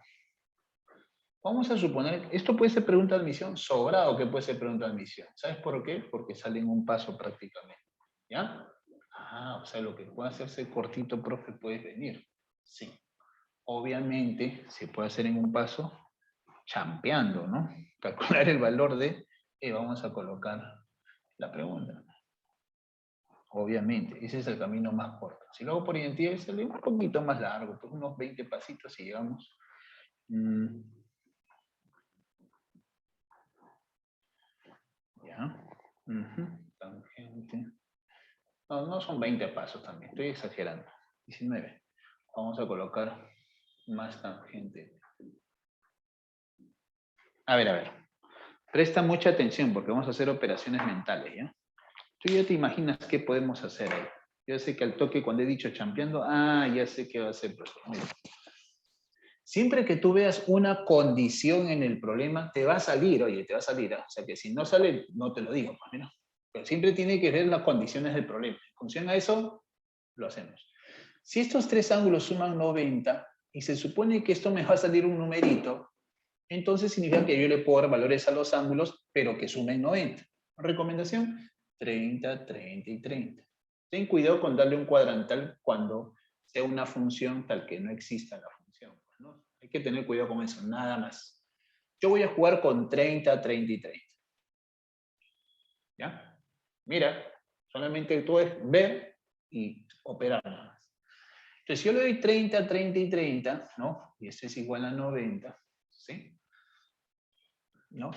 Vamos a suponer, esto puede ser pregunta de admisión, sobrado que puede ser pregunta de admisión. ¿Sabes por qué? Porque sale en un paso prácticamente. ¿Ya? Ah, o sea, lo que puede hacerse cortito, profe, puede venir. Sí. Obviamente, se puede hacer en un paso champeando, ¿no? Calcular el valor de, vamos a colocar la pregunta. Obviamente, ese es el camino más corto. Si lo hago por identidad, sale un poquito más largo, pues unos 20 pasitos y llegamos. Ya. Tangente. No, no son 20 pasos también, estoy exagerando. 19. Vamos a colocar más tangente. A ver. Presta mucha atención porque vamos a hacer operaciones mentales, ¿ya? Tú ya te imaginas qué podemos hacer ahí. Yo sé que al toque cuando he dicho champeando, ya sé qué va a ser. Mira. Siempre que tú veas una condición en el problema, te va a salir, oye, te va a salir. O sea que si no sale, no te lo digo, pues, mira. Pero siempre tiene que ver las condiciones del problema. En función a eso, lo hacemos. Si estos tres ángulos suman 90 y se supone que esto me va a salir un numerito, entonces significa que yo le puedo dar valores a los ángulos, pero que sumen 90. Recomendación, 30, 30 y 30. Ten cuidado con darle un cuadrantal cuando sea una función tal que no exista la función, ¿no? Hay que tener cuidado con eso, nada más. Yo voy a jugar con 30, 30 y 30. ¿Ya? Mira, solamente tú es ver y operar nada más. Entonces, si yo le doy 30, 30 y 30, ¿no? Y este es igual a 90, ¿sí? ¿No?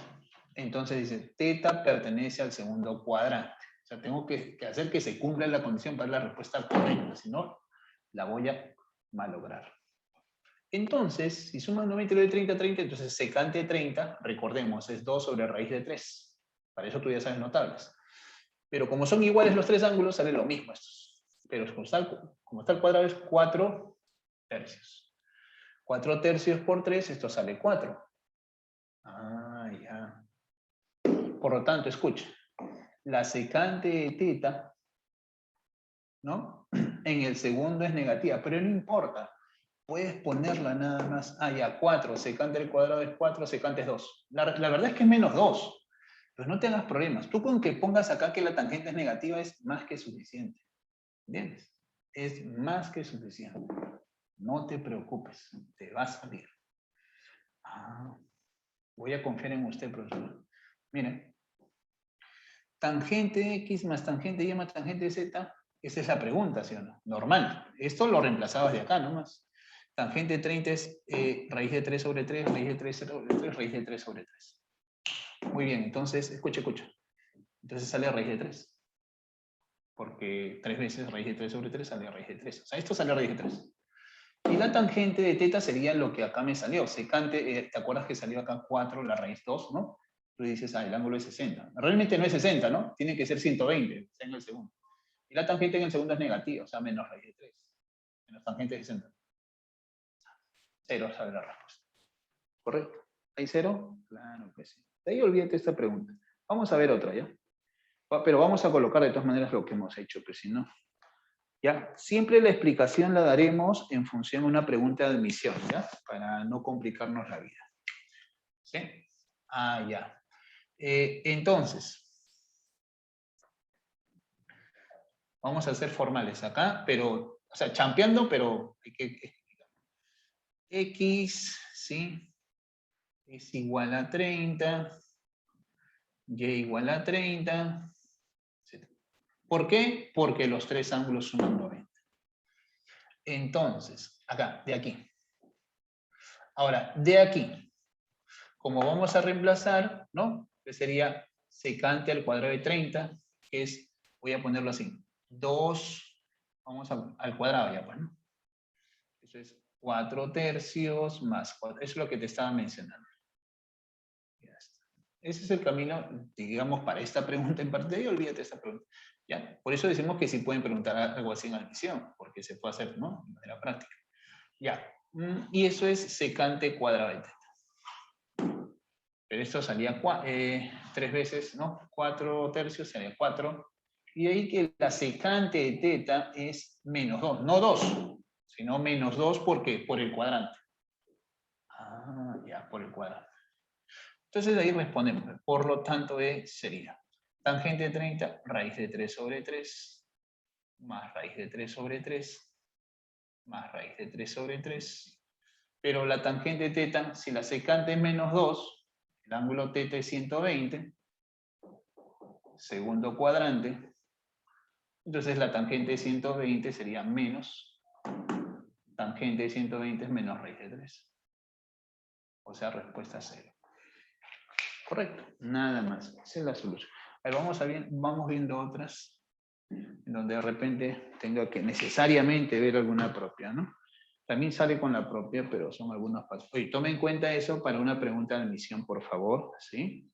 Entonces dice, teta pertenece al segundo cuadrante. O sea, tengo que hacer que se cumpla la condición para la respuesta correcta, si no, la voy a malograr. Entonces, si suman 90 y le doy 30, 30, entonces secante 30, recordemos, es 2 sobre raíz de 3. Para eso tú ya sabes notables. Pero como son iguales los tres ángulos, sale lo mismo estos. Pero como está el cuadrado es 4 tercios. 4 tercios por 3, esto sale 4. Ya. Por lo tanto, escucha, la secante de teta, ¿no? En el segundo es negativa, pero no importa. Puedes ponerla nada más. Ya, 4. Secante del cuadrado es 4, secante es 2. La verdad es que es menos 2. Pues no te hagas problemas. Tú con que pongas acá que la tangente es negativa es más que suficiente. ¿Entiendes? Es más que suficiente. No te preocupes. Te va a salir. Voy a confiar en usted, profesor. Miren. Tangente X más tangente Y más tangente Z. Esa es la pregunta, ¿sí o no? Normal. Esto lo reemplazabas de acá nomás. Tangente 30 es raíz de 3 sobre 3, raíz de 3 sobre 3, raíz de 3 sobre 3. Muy bien, entonces, escucha. Entonces sale raíz de 3. Porque 3 veces raíz de 3 sobre 3 sale raíz de 3. O sea, esto sale raíz de 3. Y la tangente de teta sería lo que acá me salió. Secante, ¿te acuerdas que salió acá 4, la raíz 2, ¿no? Tú dices, el ángulo es 60. Realmente no es 60, ¿no? Tiene que ser 120, o sea, en el segundo. Y la tangente en el segundo es negativa, o sea, menos raíz de 3. Menos tangente de 60. 0 sale la respuesta. ¿Correcto? ¿Hay 0? Claro que sí. De ahí olvídate esta pregunta. Vamos a ver otra, ¿ya? Pero vamos a colocar de todas maneras lo que hemos hecho, pues si no... ¿Ya? Siempre la explicación la daremos en función de una pregunta de admisión, ¿ya? Para no complicarnos la vida. ¿Sí? Ya. Entonces, vamos a ser formales acá, pero, o sea, champeando, pero hay que explicar. X, ¿sí? Es igual a 30. Y igual a 30. Etc. ¿Por qué? Porque los tres ángulos suman 90. Entonces, acá, de aquí. Ahora, de aquí. como vamos a reemplazar, ¿no? Que sería secante al cuadrado de 30, que es, voy a ponerlo así, 2, vamos al cuadrado ya, pues, ¿no? Eso es 4 tercios más 4, eso es lo que te estaba mencionando. Ya está. Ese es el camino, digamos, para esta pregunta en particular, y olvídate de esta pregunta. ¿Ya? Por eso decimos que sí pueden preguntar algo así en admisión, porque se puede hacer, ¿no? De manera práctica. Ya. Y eso es secante cuadrado de teta. Pero esto salía 3 veces, ¿no? 4 tercios sería 4. Y ahí que la secante de teta es menos 2. No 2, sino menos 2 porque por el cuadrante. Ah, ya, por el cuadrante. Entonces ahí respondemos. Por lo tanto, sería tangente de 30, raíz de 3 sobre 3, más raíz de 3 sobre 3, más raíz de 3 sobre 3. Pero la tangente de teta, si la secante es menos 2, el ángulo teta es 120, segundo cuadrante, entonces la tangente de 120 sería menos, tangente de 120 es menos raíz de 3. O sea, respuesta 0. Correcto, nada más. Esa es la solución. A ver, vamos viendo otras, en donde de repente tenga que necesariamente ver alguna propia, ¿no? También sale con la propia, pero son algunos pasos. Oye, tome en cuenta eso para una pregunta de admisión, por favor, ¿sí?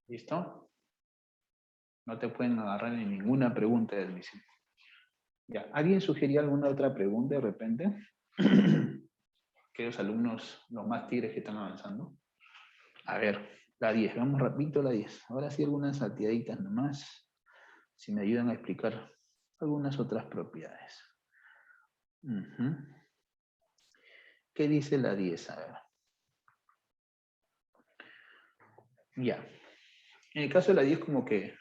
¿Listo? No te pueden agarrar en ninguna pregunta de admisión. Ya, ¿alguien sugería alguna otra pregunta de repente? Aquellos alumnos, los más tigres que están avanzando. A ver, la 10, vamos rapidito a la 10. Ahora sí algunas salteaditas nomás, si me ayudan a explicar algunas otras propiedades. ¿Qué dice la 10? A ver. Ya. En el caso de la 10 como que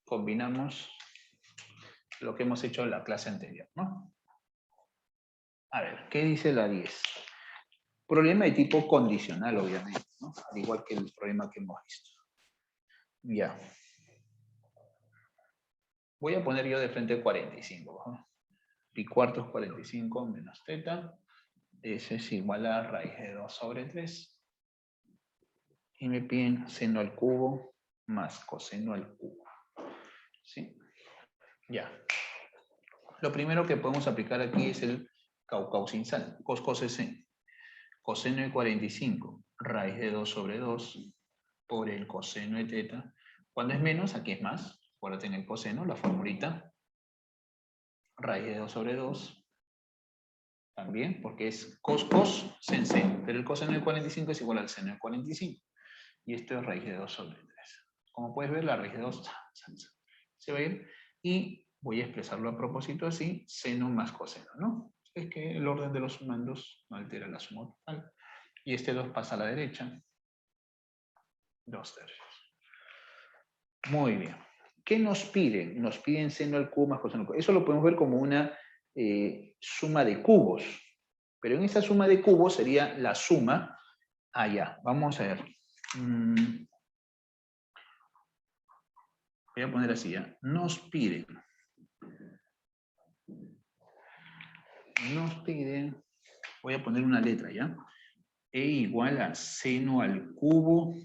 combinamos lo que hemos hecho en la clase anterior, ¿no? A ver, ¿qué dice la 10? Problema de tipo condicional, obviamente, ¿no? Al igual que el problema que hemos visto. Ya. Voy a poner yo de frente 45. ¿no? Pi cuartos 45 menos teta. Eso es igual a raíz de 2 sobre 3. Y me piden seno al cubo más coseno al cubo. ¿Sí? Ya. Lo primero que podemos aplicar aquí es el caucau sin sal, cos-coseno. Coseno de 45, raíz de 2 sobre 2 por el coseno de teta. Cuando es menos, aquí es más. Acuérdate en el coseno, la formulita. Raíz de 2 sobre 2. También, porque es cos, sen, seno. Pero el coseno de 45 es igual al seno de 45. Y esto es raíz de 2 sobre 3. Como puedes ver, la raíz de 2 se va a ir. Y voy a expresarlo a propósito así, seno más coseno, ¿no? Es que el orden de los sumandos no altera la suma total. Y este 2 pasa a la derecha. 2 tercios. Muy bien. ¿Qué nos piden? Nos piden seno al cubo más coseno al cubo. Eso lo podemos ver como una suma de cubos. Pero en esa suma de cubos sería la suma allá. Vamos a ver. Voy a poner así ya. Nos piden, voy a poner una letra ya. E igual a seno al cubo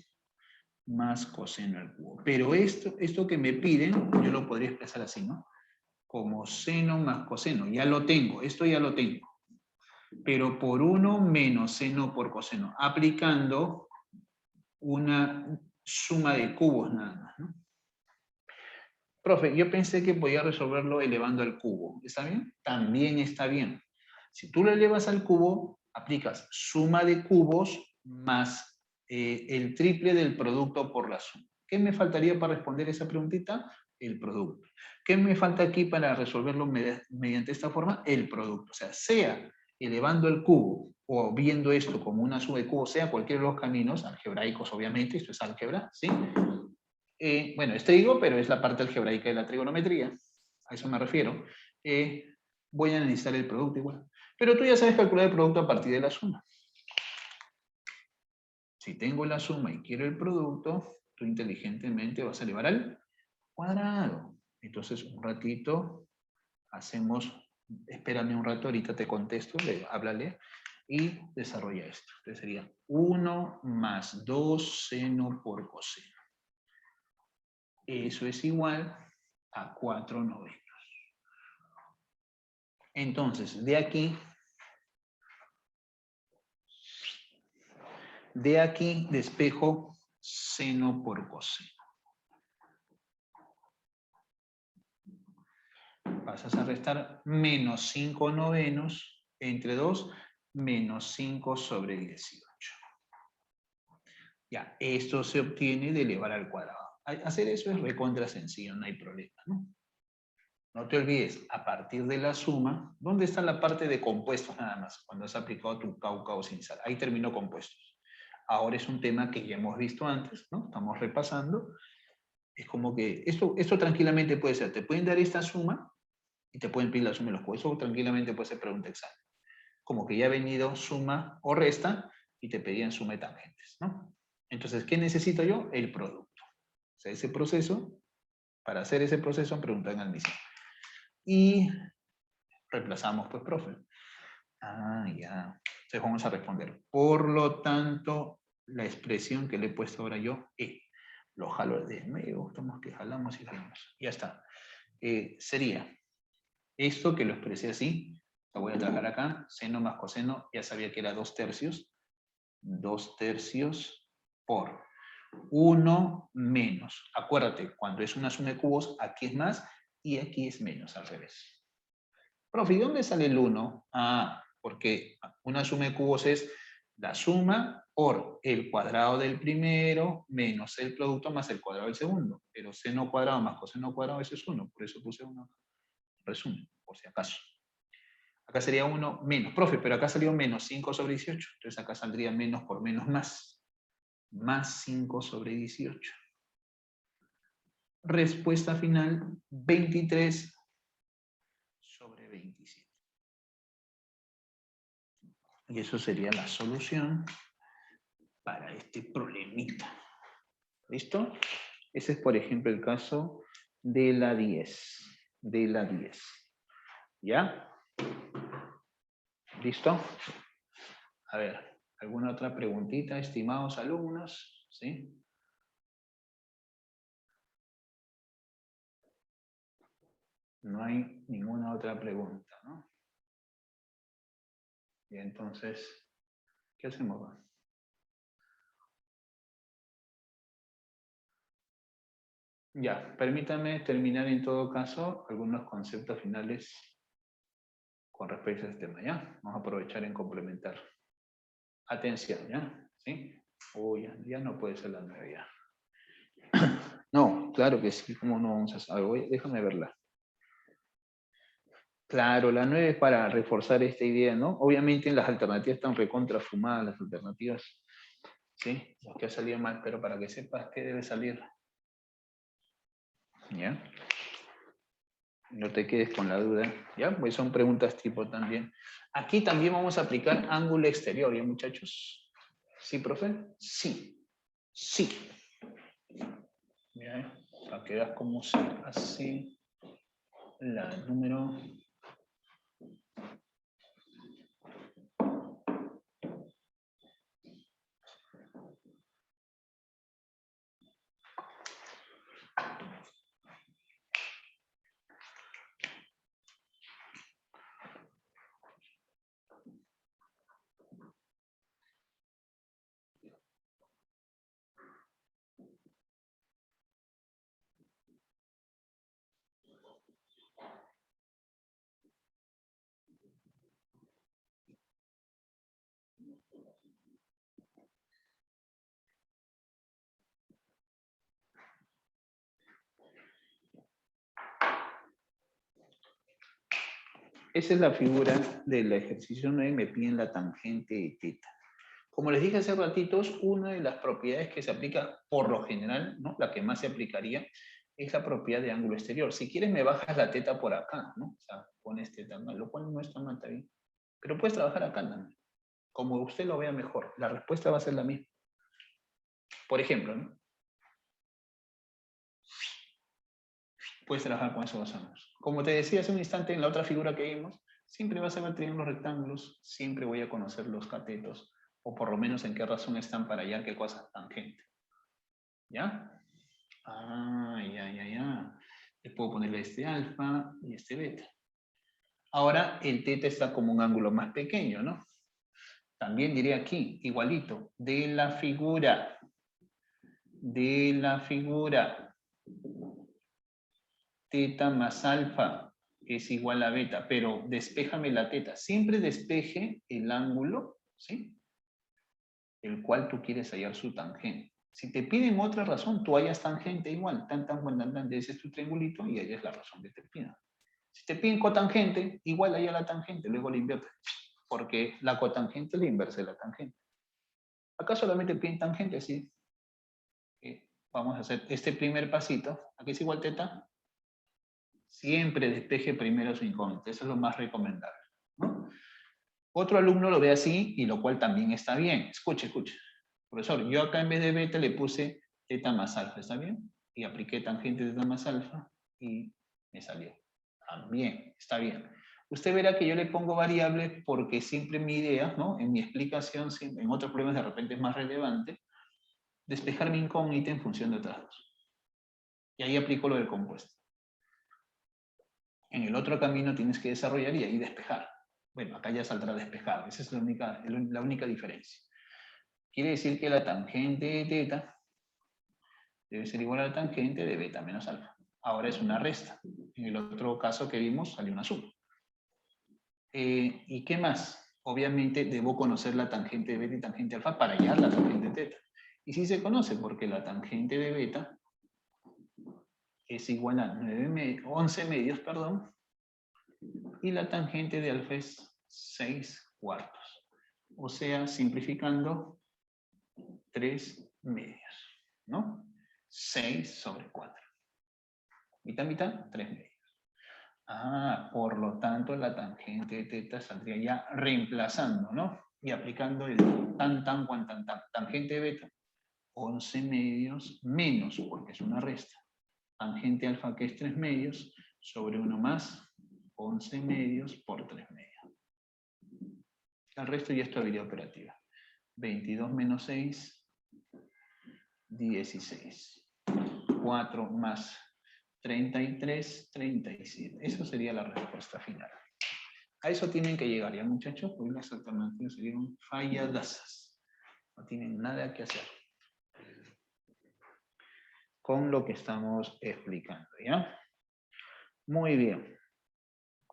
más coseno al cubo. Pero esto que me piden, yo lo podría expresar así, ¿no? Como seno más coseno. Ya lo tengo, esto ya lo tengo. Pero por 1 menos seno por coseno. Aplicando una suma de cubos nada más, ¿no? Profe, yo pensé que podía resolverlo elevando al cubo. ¿Está bien? También está bien. Si tú lo elevas al cubo, aplicas suma de cubos más el triple del producto por la suma. ¿Qué me faltaría para responder esa preguntita? El producto. ¿Qué me falta aquí para resolverlo mediante esta forma? El producto. O sea elevando el cubo o viendo esto como una suma de cubos, sea cualquiera de los caminos, algebraicos obviamente, esto es álgebra, ¿sí? Bueno, es trigo, pero es la parte algebraica de la trigonometría, a eso me refiero. Voy a necesitar el producto igual. Pero tú ya sabes calcular el producto a partir de la suma. Si tengo la suma y quiero el producto, tú inteligentemente vas a elevar al cuadrado. Entonces, un ratito, espérame un rato, ahorita te contesto, háblale. y desarrolla esto. Entonces sería 1 más 2 seno por coseno. Eso es igual a 4/9. Entonces, de aquí despejo seno por coseno. Pasas a restar menos 5/9 entre 2, menos 5 sobre 18. Ya, esto se obtiene de elevar al cuadrado. Hacer eso es recontra sencillo, no hay problema, ¿no? No te olvides, a partir de la suma, ¿dónde está la parte de compuestos nada más? Cuando has aplicado tu cauca o sin sal. Ahí terminó compuestos. Ahora es un tema que ya hemos visto antes, ¿no? Estamos repasando. Es como que esto tranquilamente puede ser. Te pueden dar esta suma y te pueden pedir la suma de los compuestos. Eso tranquilamente puede ser pregunta examen. Como que ya ha venido suma o resta y te pedían suma y tangentes, ¿no? Entonces, ¿qué necesito yo? El producto. O sea, ese proceso, para hacer ese proceso, preguntan al mismo. Y reemplazamos, pues, profe. Ah, ya. Entonces vamos a responder. Por lo tanto, la expresión que le he puesto ahora yo, lo jalo de nuevo, estamos que jalamos y jalamos. Ya está. Sería esto que lo expresé así, lo voy a trabajar acá, seno más coseno, ya sabía que era 2/3. 2/3 por 1 menos. Acuérdate, cuando es una suma de cubos, aquí es más y aquí es menos, al revés. Profe, ¿y dónde sale el 1? Ah, porque una suma de cubos es la suma por el cuadrado del primero menos el producto más el cuadrado del segundo. Pero seno cuadrado más coseno cuadrado, eso es 1. Por eso puse 1. Resumen, por si acaso. Acá sería 1 menos. Profe, pero acá salió menos 5 sobre 18. Entonces acá saldría menos por menos más. Más 5 sobre 18. Respuesta final, 23 sobre 27. Y eso sería la solución para este problemita. ¿Listo? Ese es, por ejemplo, el caso de la 10. De la 10. ¿Ya? ¿Listo? A ver, ¿alguna otra preguntita, estimados alumnos? ¿Sí? No hay ninguna otra pregunta, ¿no? Y entonces, ¿qué hacemos? Ya, permítame terminar en todo caso algunos conceptos finales con respecto a este tema, ¿ya? Vamos a aprovechar en complementar. Atención, ¿ya? ¿Sí? Uy, ya no puede ser la 9 ya. No, claro que sí, ¿cómo no vamos a saber? Déjame verla. Claro, la 9 es para reforzar esta idea, ¿no? Obviamente las alternativas están recontrafumadas, las alternativas, ¿sí? Las que ha salido mal, pero para que sepas qué debe salir. ¿Ya? No te quedes con la duda, ¿ya? Pues son preguntas tipo también. Aquí también vamos a aplicar ángulo exterior, ¿ya, muchachos? ¿Sí, profe? Sí. Sí. Mira, para que veas cómo se hace la número. Esa es la figura del ejercicio 9, me piden la tangente de teta. Como les dije hace ratitos, una de las propiedades que se aplica por lo general, ¿no? La que más se aplicaría, es la propiedad de ángulo exterior. Si quieres me bajas la teta por acá, ¿no? O sea, pones teta, lo cual no está mal, está bien. Pero puedes trabajar acá también. Como usted lo vea mejor. La respuesta va a ser la misma. Por ejemplo, ¿no? Puedes trabajar con esos dos ángulos. Como te decía hace un instante en la otra figura que vimos, Siempre vas a ver triángulos rectángulos, siempre voy a conocer los catetos, o por lo menos en qué razón están para hallar qué cosa, tangente. ¿Ya? Ah, ya. Le puedo ponerle este alfa y este beta. Ahora el teta está como un ángulo más pequeño, ¿no? También diré aquí, igualito, de la figura, teta más alfa es igual a beta, pero despéjame la teta. Siempre despeje el ángulo, ¿sí? El cual tú quieres hallar su tangente. Si te piden otra razón, tú hallas tangente igual, tan, ese es tu triangulito y hallas la razón que te piden. Si te piden cotangente, igual halla la tangente, luego la inviertes, porque la cotangente es la inversa de la tangente. Acá solamente piden tangente, ¿sí? Vamos a hacer este primer pasito. Aquí es igual teta. Siempre despeje primero su incógnita, eso es lo más recomendable, ¿no? Otro alumno lo ve así, y lo cual también está bien. Escuche. Profesor, yo acá en vez de beta le puse teta más alfa, ¿está bien? Y apliqué tangente de teta más alfa y me salió. También, está bien. Usted verá que yo le pongo variables porque siempre mi idea, ¿no? En mi explicación, en otros problemas de repente es más relevante, despejar mi incógnita en función de otras dos. Y ahí aplico lo del compuesto. En el otro camino tienes que desarrollar y ahí despejar. Bueno, acá ya saldrá despejado. Esa es la única diferencia. Quiere decir que la tangente de teta debe ser igual a la tangente de beta menos alfa. Ahora es una resta. En el otro caso que vimos salió una suma. ¿Y qué más? Obviamente debo conocer la tangente de beta y tangente alfa para hallar la tangente de teta. Y sí se conoce porque la tangente de beta es igual a 11 medios, y la tangente de alfa es 6 cuartos. O sea, simplificando, 3 medios, ¿no? 6 sobre 4. Mitad, 3 medios. Ah, por lo tanto, la tangente de teta saldría ya reemplazando, ¿no? Y aplicando el tan. Tangente de beta, 11 medios menos, porque es una resta. Tangente alfa, que es 3 medios, sobre 1 más, 11 medios por 3 medios. El resto ya es tu habilidad operativa. 22 menos 6, 16. 4 más 33, 37. Esa sería la respuesta final. A eso tienen que llegar ya, muchachos, porque las alternativas serían falladasas. No tienen nada que hacer con lo que estamos explicando, ¿ya? Muy bien.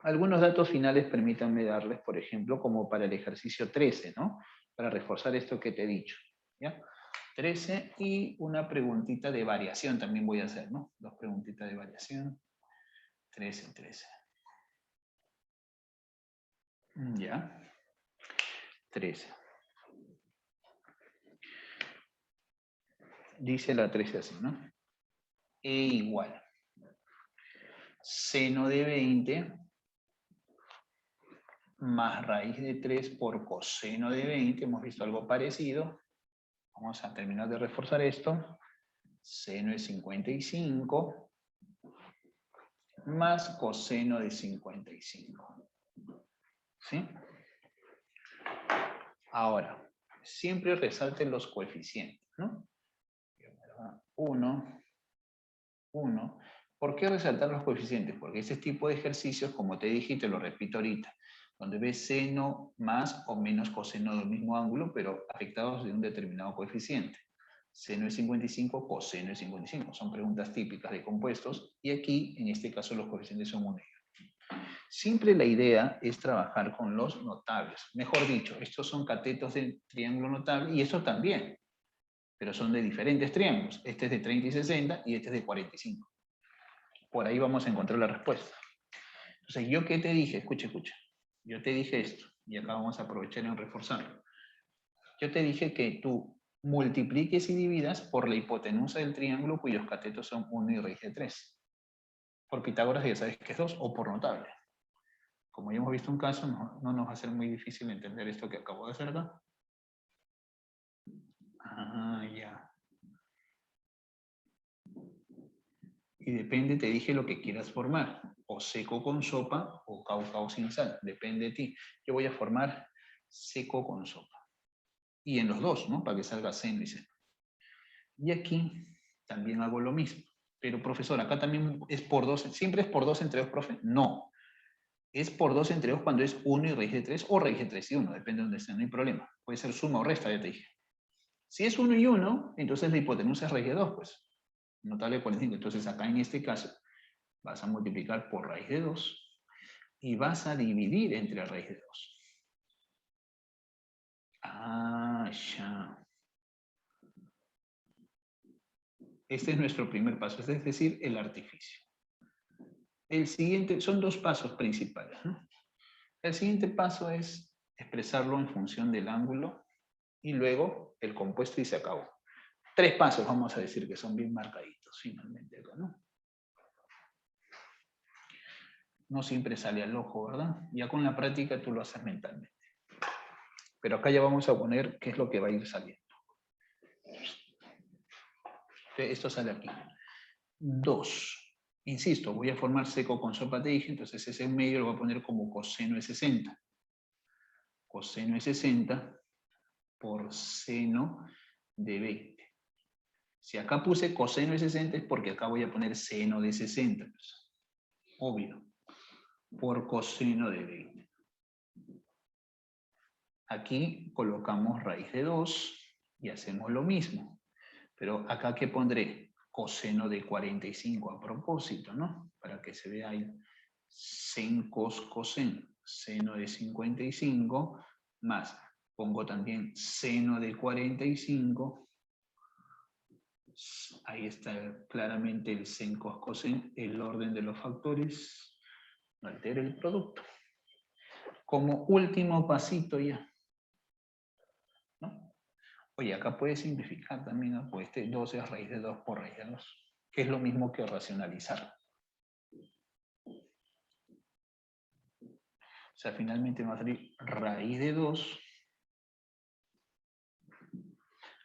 Algunos datos finales permítanme darles, por ejemplo, como para el ejercicio 13, ¿no? Para reforzar esto que te he dicho, ¿ya? 13 y una preguntita de variación también voy a hacer, ¿no? 2 preguntitas de variación. 13. Ya. 13. Dice la 13 así, ¿no? E igual. Seno de 20 más raíz de 3 por coseno de 20. Hemos visto algo parecido. Vamos a terminar de reforzar esto. Seno de 55 más coseno de 55. ¿Sí? Ahora, siempre resalten los coeficientes, ¿no? 1. ¿Por qué resaltar los coeficientes? Porque ese tipo de ejercicios, como te dije y te lo repito ahorita, donde ves seno más o menos coseno del mismo ángulo, pero afectados de un determinado coeficiente. Seno es 55, coseno es 55. Son preguntas típicas de compuestos y aquí, en este caso, los coeficientes son 1. Siempre la idea es trabajar con los notables. Mejor dicho, estos son catetos de triángulo notable y estos también, pero son de diferentes triángulos. Este es de 30 y 60 y este es de 45. Por ahí vamos a encontrar la respuesta. Entonces, ¿yo qué te dije? Escucha. Yo te dije esto, y acá vamos a aprovechar en reforzarlo. Yo te dije que tú multipliques y dividas por la hipotenusa del triángulo cuyos catetos son 1 y raíz de 3. Por Pitágoras ya sabes que es 2, o por notable. Como ya hemos visto un caso, no nos va a ser muy difícil entender esto que acabo de hacer acá. Ah, ya. Y depende, te dije lo que quieras formar. O seco con sopa o caucao sin sal. Depende de ti. Yo voy a formar seco con sopa. Y en los dos, ¿no? Para que salga seno y seno. Y aquí también hago lo mismo. Pero, profesor, acá también es por 2. ¿Siempre es por 2 entre 2, profe? No. Es por 2 entre 2 cuando es 1 y raíz de 3 o raíz de 3 y 1. Depende de donde esté, no hay problema. Puede ser suma o resta, ya te dije. Si es 1 y 1, entonces la hipotenusa es raíz de 2, pues. Notable 45. Entonces acá en este caso vas a multiplicar por raíz de 2 y vas a dividir entre raíz de 2. Ah, ya. Este es nuestro primer paso, es decir, el artificio. El siguiente, son 2 pasos principales, ¿no? El siguiente paso es expresarlo en función del ángulo y luego el compuesto y se acabó. 3 pasos, vamos a decir, que son bien marcaditos finalmente, ¿no? No siempre sale al ojo, ¿verdad? Ya con la práctica tú lo haces mentalmente. Pero acá ya vamos a poner qué es lo que va a ir saliendo. Esto sale aquí. 2. Insisto, voy a formar seco con sopa, te dije, entonces ese en medio lo voy a poner como coseno de 60. Coseno de 60 por seno de 20. Si acá puse coseno de 60 es porque acá voy a poner seno de 60. Pues. Obvio. Por coseno de 20. Aquí colocamos raíz de 2 y hacemos lo mismo. Pero acá, ¿qué pondré? Coseno de 45 a propósito, ¿no? Para que se vea ahí. Sen cos coseno. Seno de 55 más. Pongo también seno de 45. Ahí está claramente el sen cos cosen, el orden de los factores. No altera el producto. Como último pasito ya. ¿No? Oye, acá puedes simplificar también, ¿no? Pues este 12 es raíz de 2 por raíz de 2, que es lo mismo que racionalizar. O sea, finalmente va a salir raíz de 2.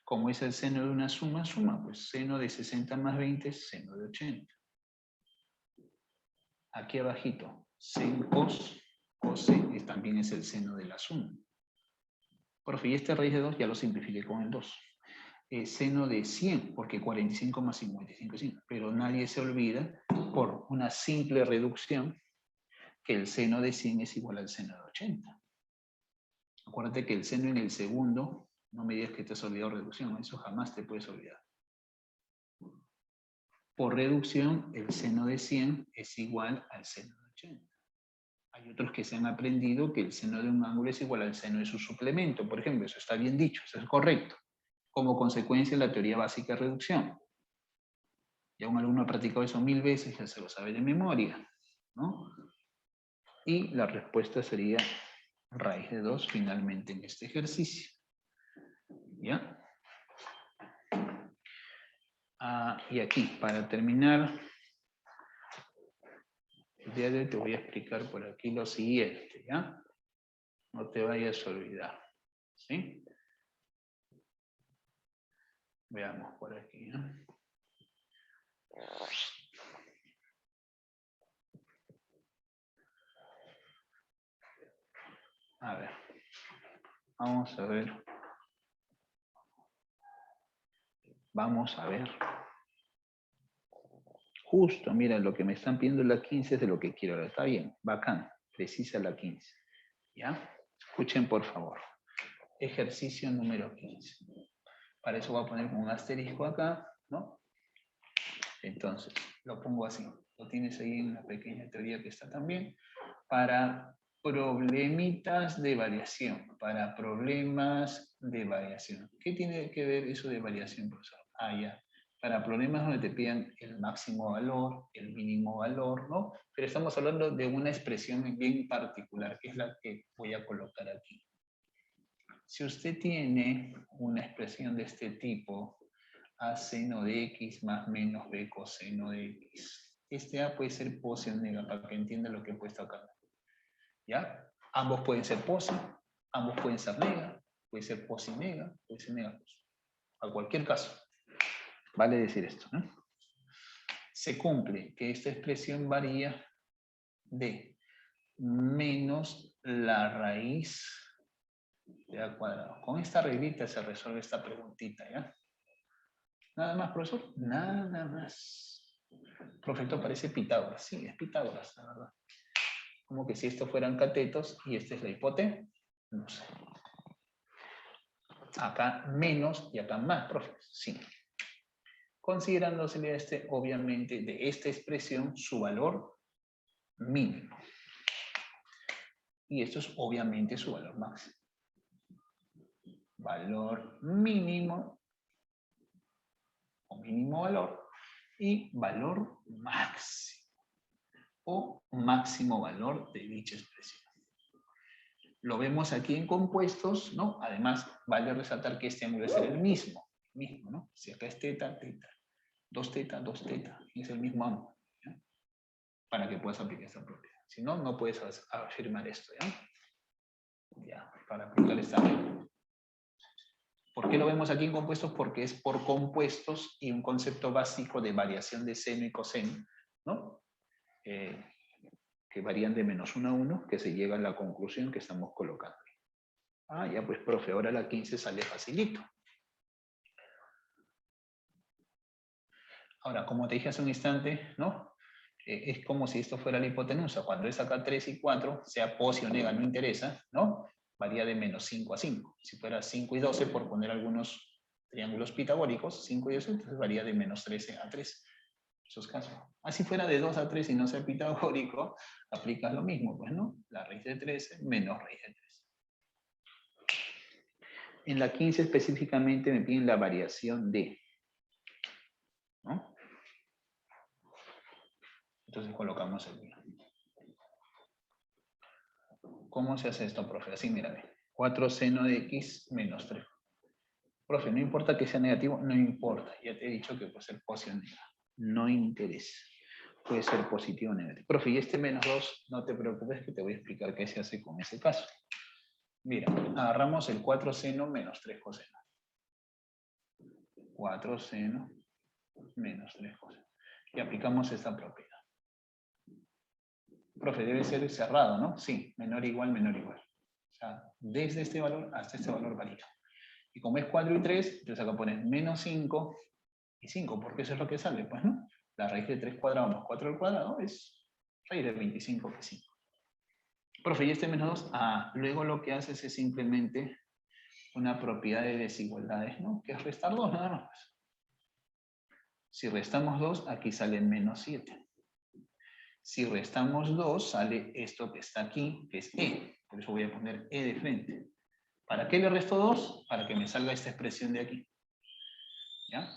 Como es el seno de una suma, pues seno de 60 más 20 es seno de 80. Aquí abajito, sen cos, cose, también es el seno de la suma. Profe, y este raíz de 2 ya lo simplifiqué con el 2. Seno de 100, porque 45 más 55 es 100. Pero nadie se olvida, por una simple reducción, que el seno de 100 es igual al seno de 80. Acuérdate que el seno en el segundo, no me digas que te has olvidado reducción, eso jamás te puedes olvidar. Por reducción, el seno de 100 es igual al seno de 80. Hay otros que se han aprendido que el seno de un ángulo es igual al seno de su suplemento, por ejemplo, eso está bien dicho, eso es correcto. Como consecuencia de la teoría básica de reducción. Ya un alumno ha practicado eso 1000 veces, ya se lo sabe de memoria, ¿no? Y la respuesta sería raíz de 2 finalmente en este ejercicio. ¿Ya? Y aquí, para terminar, el día de hoy te voy a explicar por aquí lo siguiente, ¿ya? No te vayas a olvidar, ¿sí? Veamos por aquí, ¿no? A ver, vamos a ver. Vamos a ver. Justo, mira, lo que me están pidiendo la 15 es de lo que quiero. Está bien, bacán, precisa la 15. ¿Ya? Escuchen, por favor. Ejercicio número 15. Para eso voy a poner un asterisco acá, ¿no? Entonces, lo pongo así. Lo tienes ahí en la pequeña teoría que está también. Para problemitas de variación. Para problemas de variación. ¿Qué tiene que ver eso de variación, profesor? Ya. Para problemas donde te pidan el máximo valor, el mínimo valor, ¿no? Pero estamos hablando de una expresión bien particular, que es la que voy a colocar aquí. Si usted tiene una expresión de este tipo, A seno de X más menos B coseno de X. Este A puede ser pose o nega, para que entienda lo que he puesto acá. ¿Ya? Ambos pueden ser pose, ambos pueden ser nega, puede ser pose y nega, puede ser nega pose. A cualquier caso. Vale decir esto, ¿no? se cumple que esta expresión varía de menos la raíz de a cuadrado. Con esta reglita se resuelve esta preguntita, ¿ya? ¿Nada más, profesor? Nada más. Profe, esto parece Pitágoras. Sí, es Pitágoras, la verdad. Como que si estos fueran catetos y esta es la hipotenusa. No sé. Acá menos y acá más, profe. Sí. Considerándose obviamente, de esta expresión su valor mínimo. Y esto es obviamente su valor máximo. Valor mínimo o mínimo valor y valor máximo o máximo valor de dicha expresión. Lo vemos aquí en compuestos, ¿no? Además, vale resaltar que este ángulo es el mismo, ¿no? Si acá es teta, teta, 2 teta, 2 teta, es el mismo ángulo, ¿ya? Para que puedas aplicar esta propiedad. Si no, no puedes afirmar esto, ¿ya? Ya, para aplicar esta regla. ¿Por qué lo vemos aquí en compuestos? Porque es por compuestos y un concepto básico de variación de seno y coseno, ¿no? Que varían de -1 a 1, que se llega a la conclusión que estamos colocando. Ah, ya pues, profe, ahora la 15 sale facilito. Ahora, como te dije hace un instante, ¿no? Es como si esto fuera la hipotenusa. Cuando es acá 3 y 4, sea posi o nega, no interesa, ¿no? Varía de -5 a 5. Si fuera 5 y 12, por poner algunos triángulos pitagóricos, 5 y 12, entonces varía de -13 a 3. Esos casos. Así fuera de 2 a 3 y no sea pitagórico, aplicas lo mismo, pues, ¿no? La raíz de 13 menos raíz de 13. En la 15 específicamente me piden la variación de, ¿no? Entonces colocamos el mío. ¿Cómo se hace esto, profe? Así, mírame. 4 seno de x menos 3. Profe, no importa que sea negativo, no importa. Ya te he dicho que puede ser positivo o negativo. No interesa. Puede ser positivo o negativo. Profe, y este menos 2, no te preocupes que te voy a explicar qué se hace con ese caso. Mira, agarramos el 4 seno menos 3 coseno. 4 seno menos 3 coseno. Y aplicamos esta propiedad. Profe, debe ser cerrado, ¿no? Sí, menor igual, menor igual. O sea, desde este valor hasta este valor varía. Y como es 4 y 3, entonces acá pones menos 5 y 5, porque eso es lo que sale, pues, ¿no? La raíz de 3 cuadrado más 4 al cuadrado es raíz de 25 que 5. Profe, ¿y este menos 2? Ah, luego lo que haces es simplemente una propiedad de desigualdades, ¿no? Que es restar 2, nada más. Si restamos 2, aquí sale menos 7. Si restamos 2, sale esto que está aquí, que es E. Por eso voy a poner E de frente. ¿Para qué le resto 2? Para que me salga esta expresión de aquí. ¿Ya?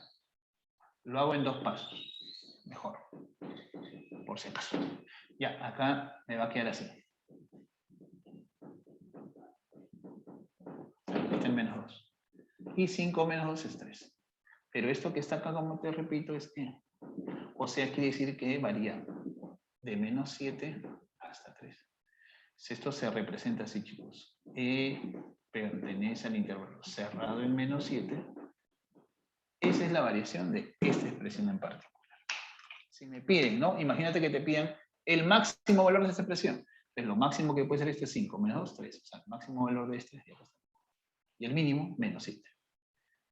Lo hago en 2 pasos. Mejor. Por si acaso. Ya, acá me va a quedar así. Este es menos 2. Y 5 menos 2 es 3. Pero esto que está acá, como te repito, es E. O sea, quiere decir que varía de menos 7 hasta 3. Si esto se representa así, chicos. E pertenece al intervalo cerrado en menos 7. Esa es la variación de esta expresión en particular. Si me piden, ¿no? Imagínate que te pidan el máximo valor de esta expresión. Entonces, lo máximo que puede ser este es 5, menos 2, 3. O sea, el máximo valor de este es 10. Y el mínimo, menos 7.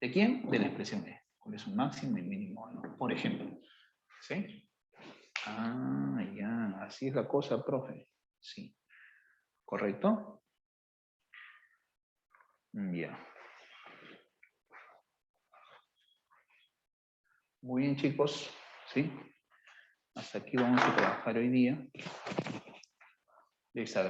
¿De quién? De la expresión E. ¿Cuál es un máximo y mínimo valor? Por ejemplo. ¿Sí? Ah, ya. Así es la cosa, profe. Sí. ¿Correcto? Ya. Muy bien, chicos. ¿Sí? Hasta aquí vamos a trabajar hoy día. Les agradezco.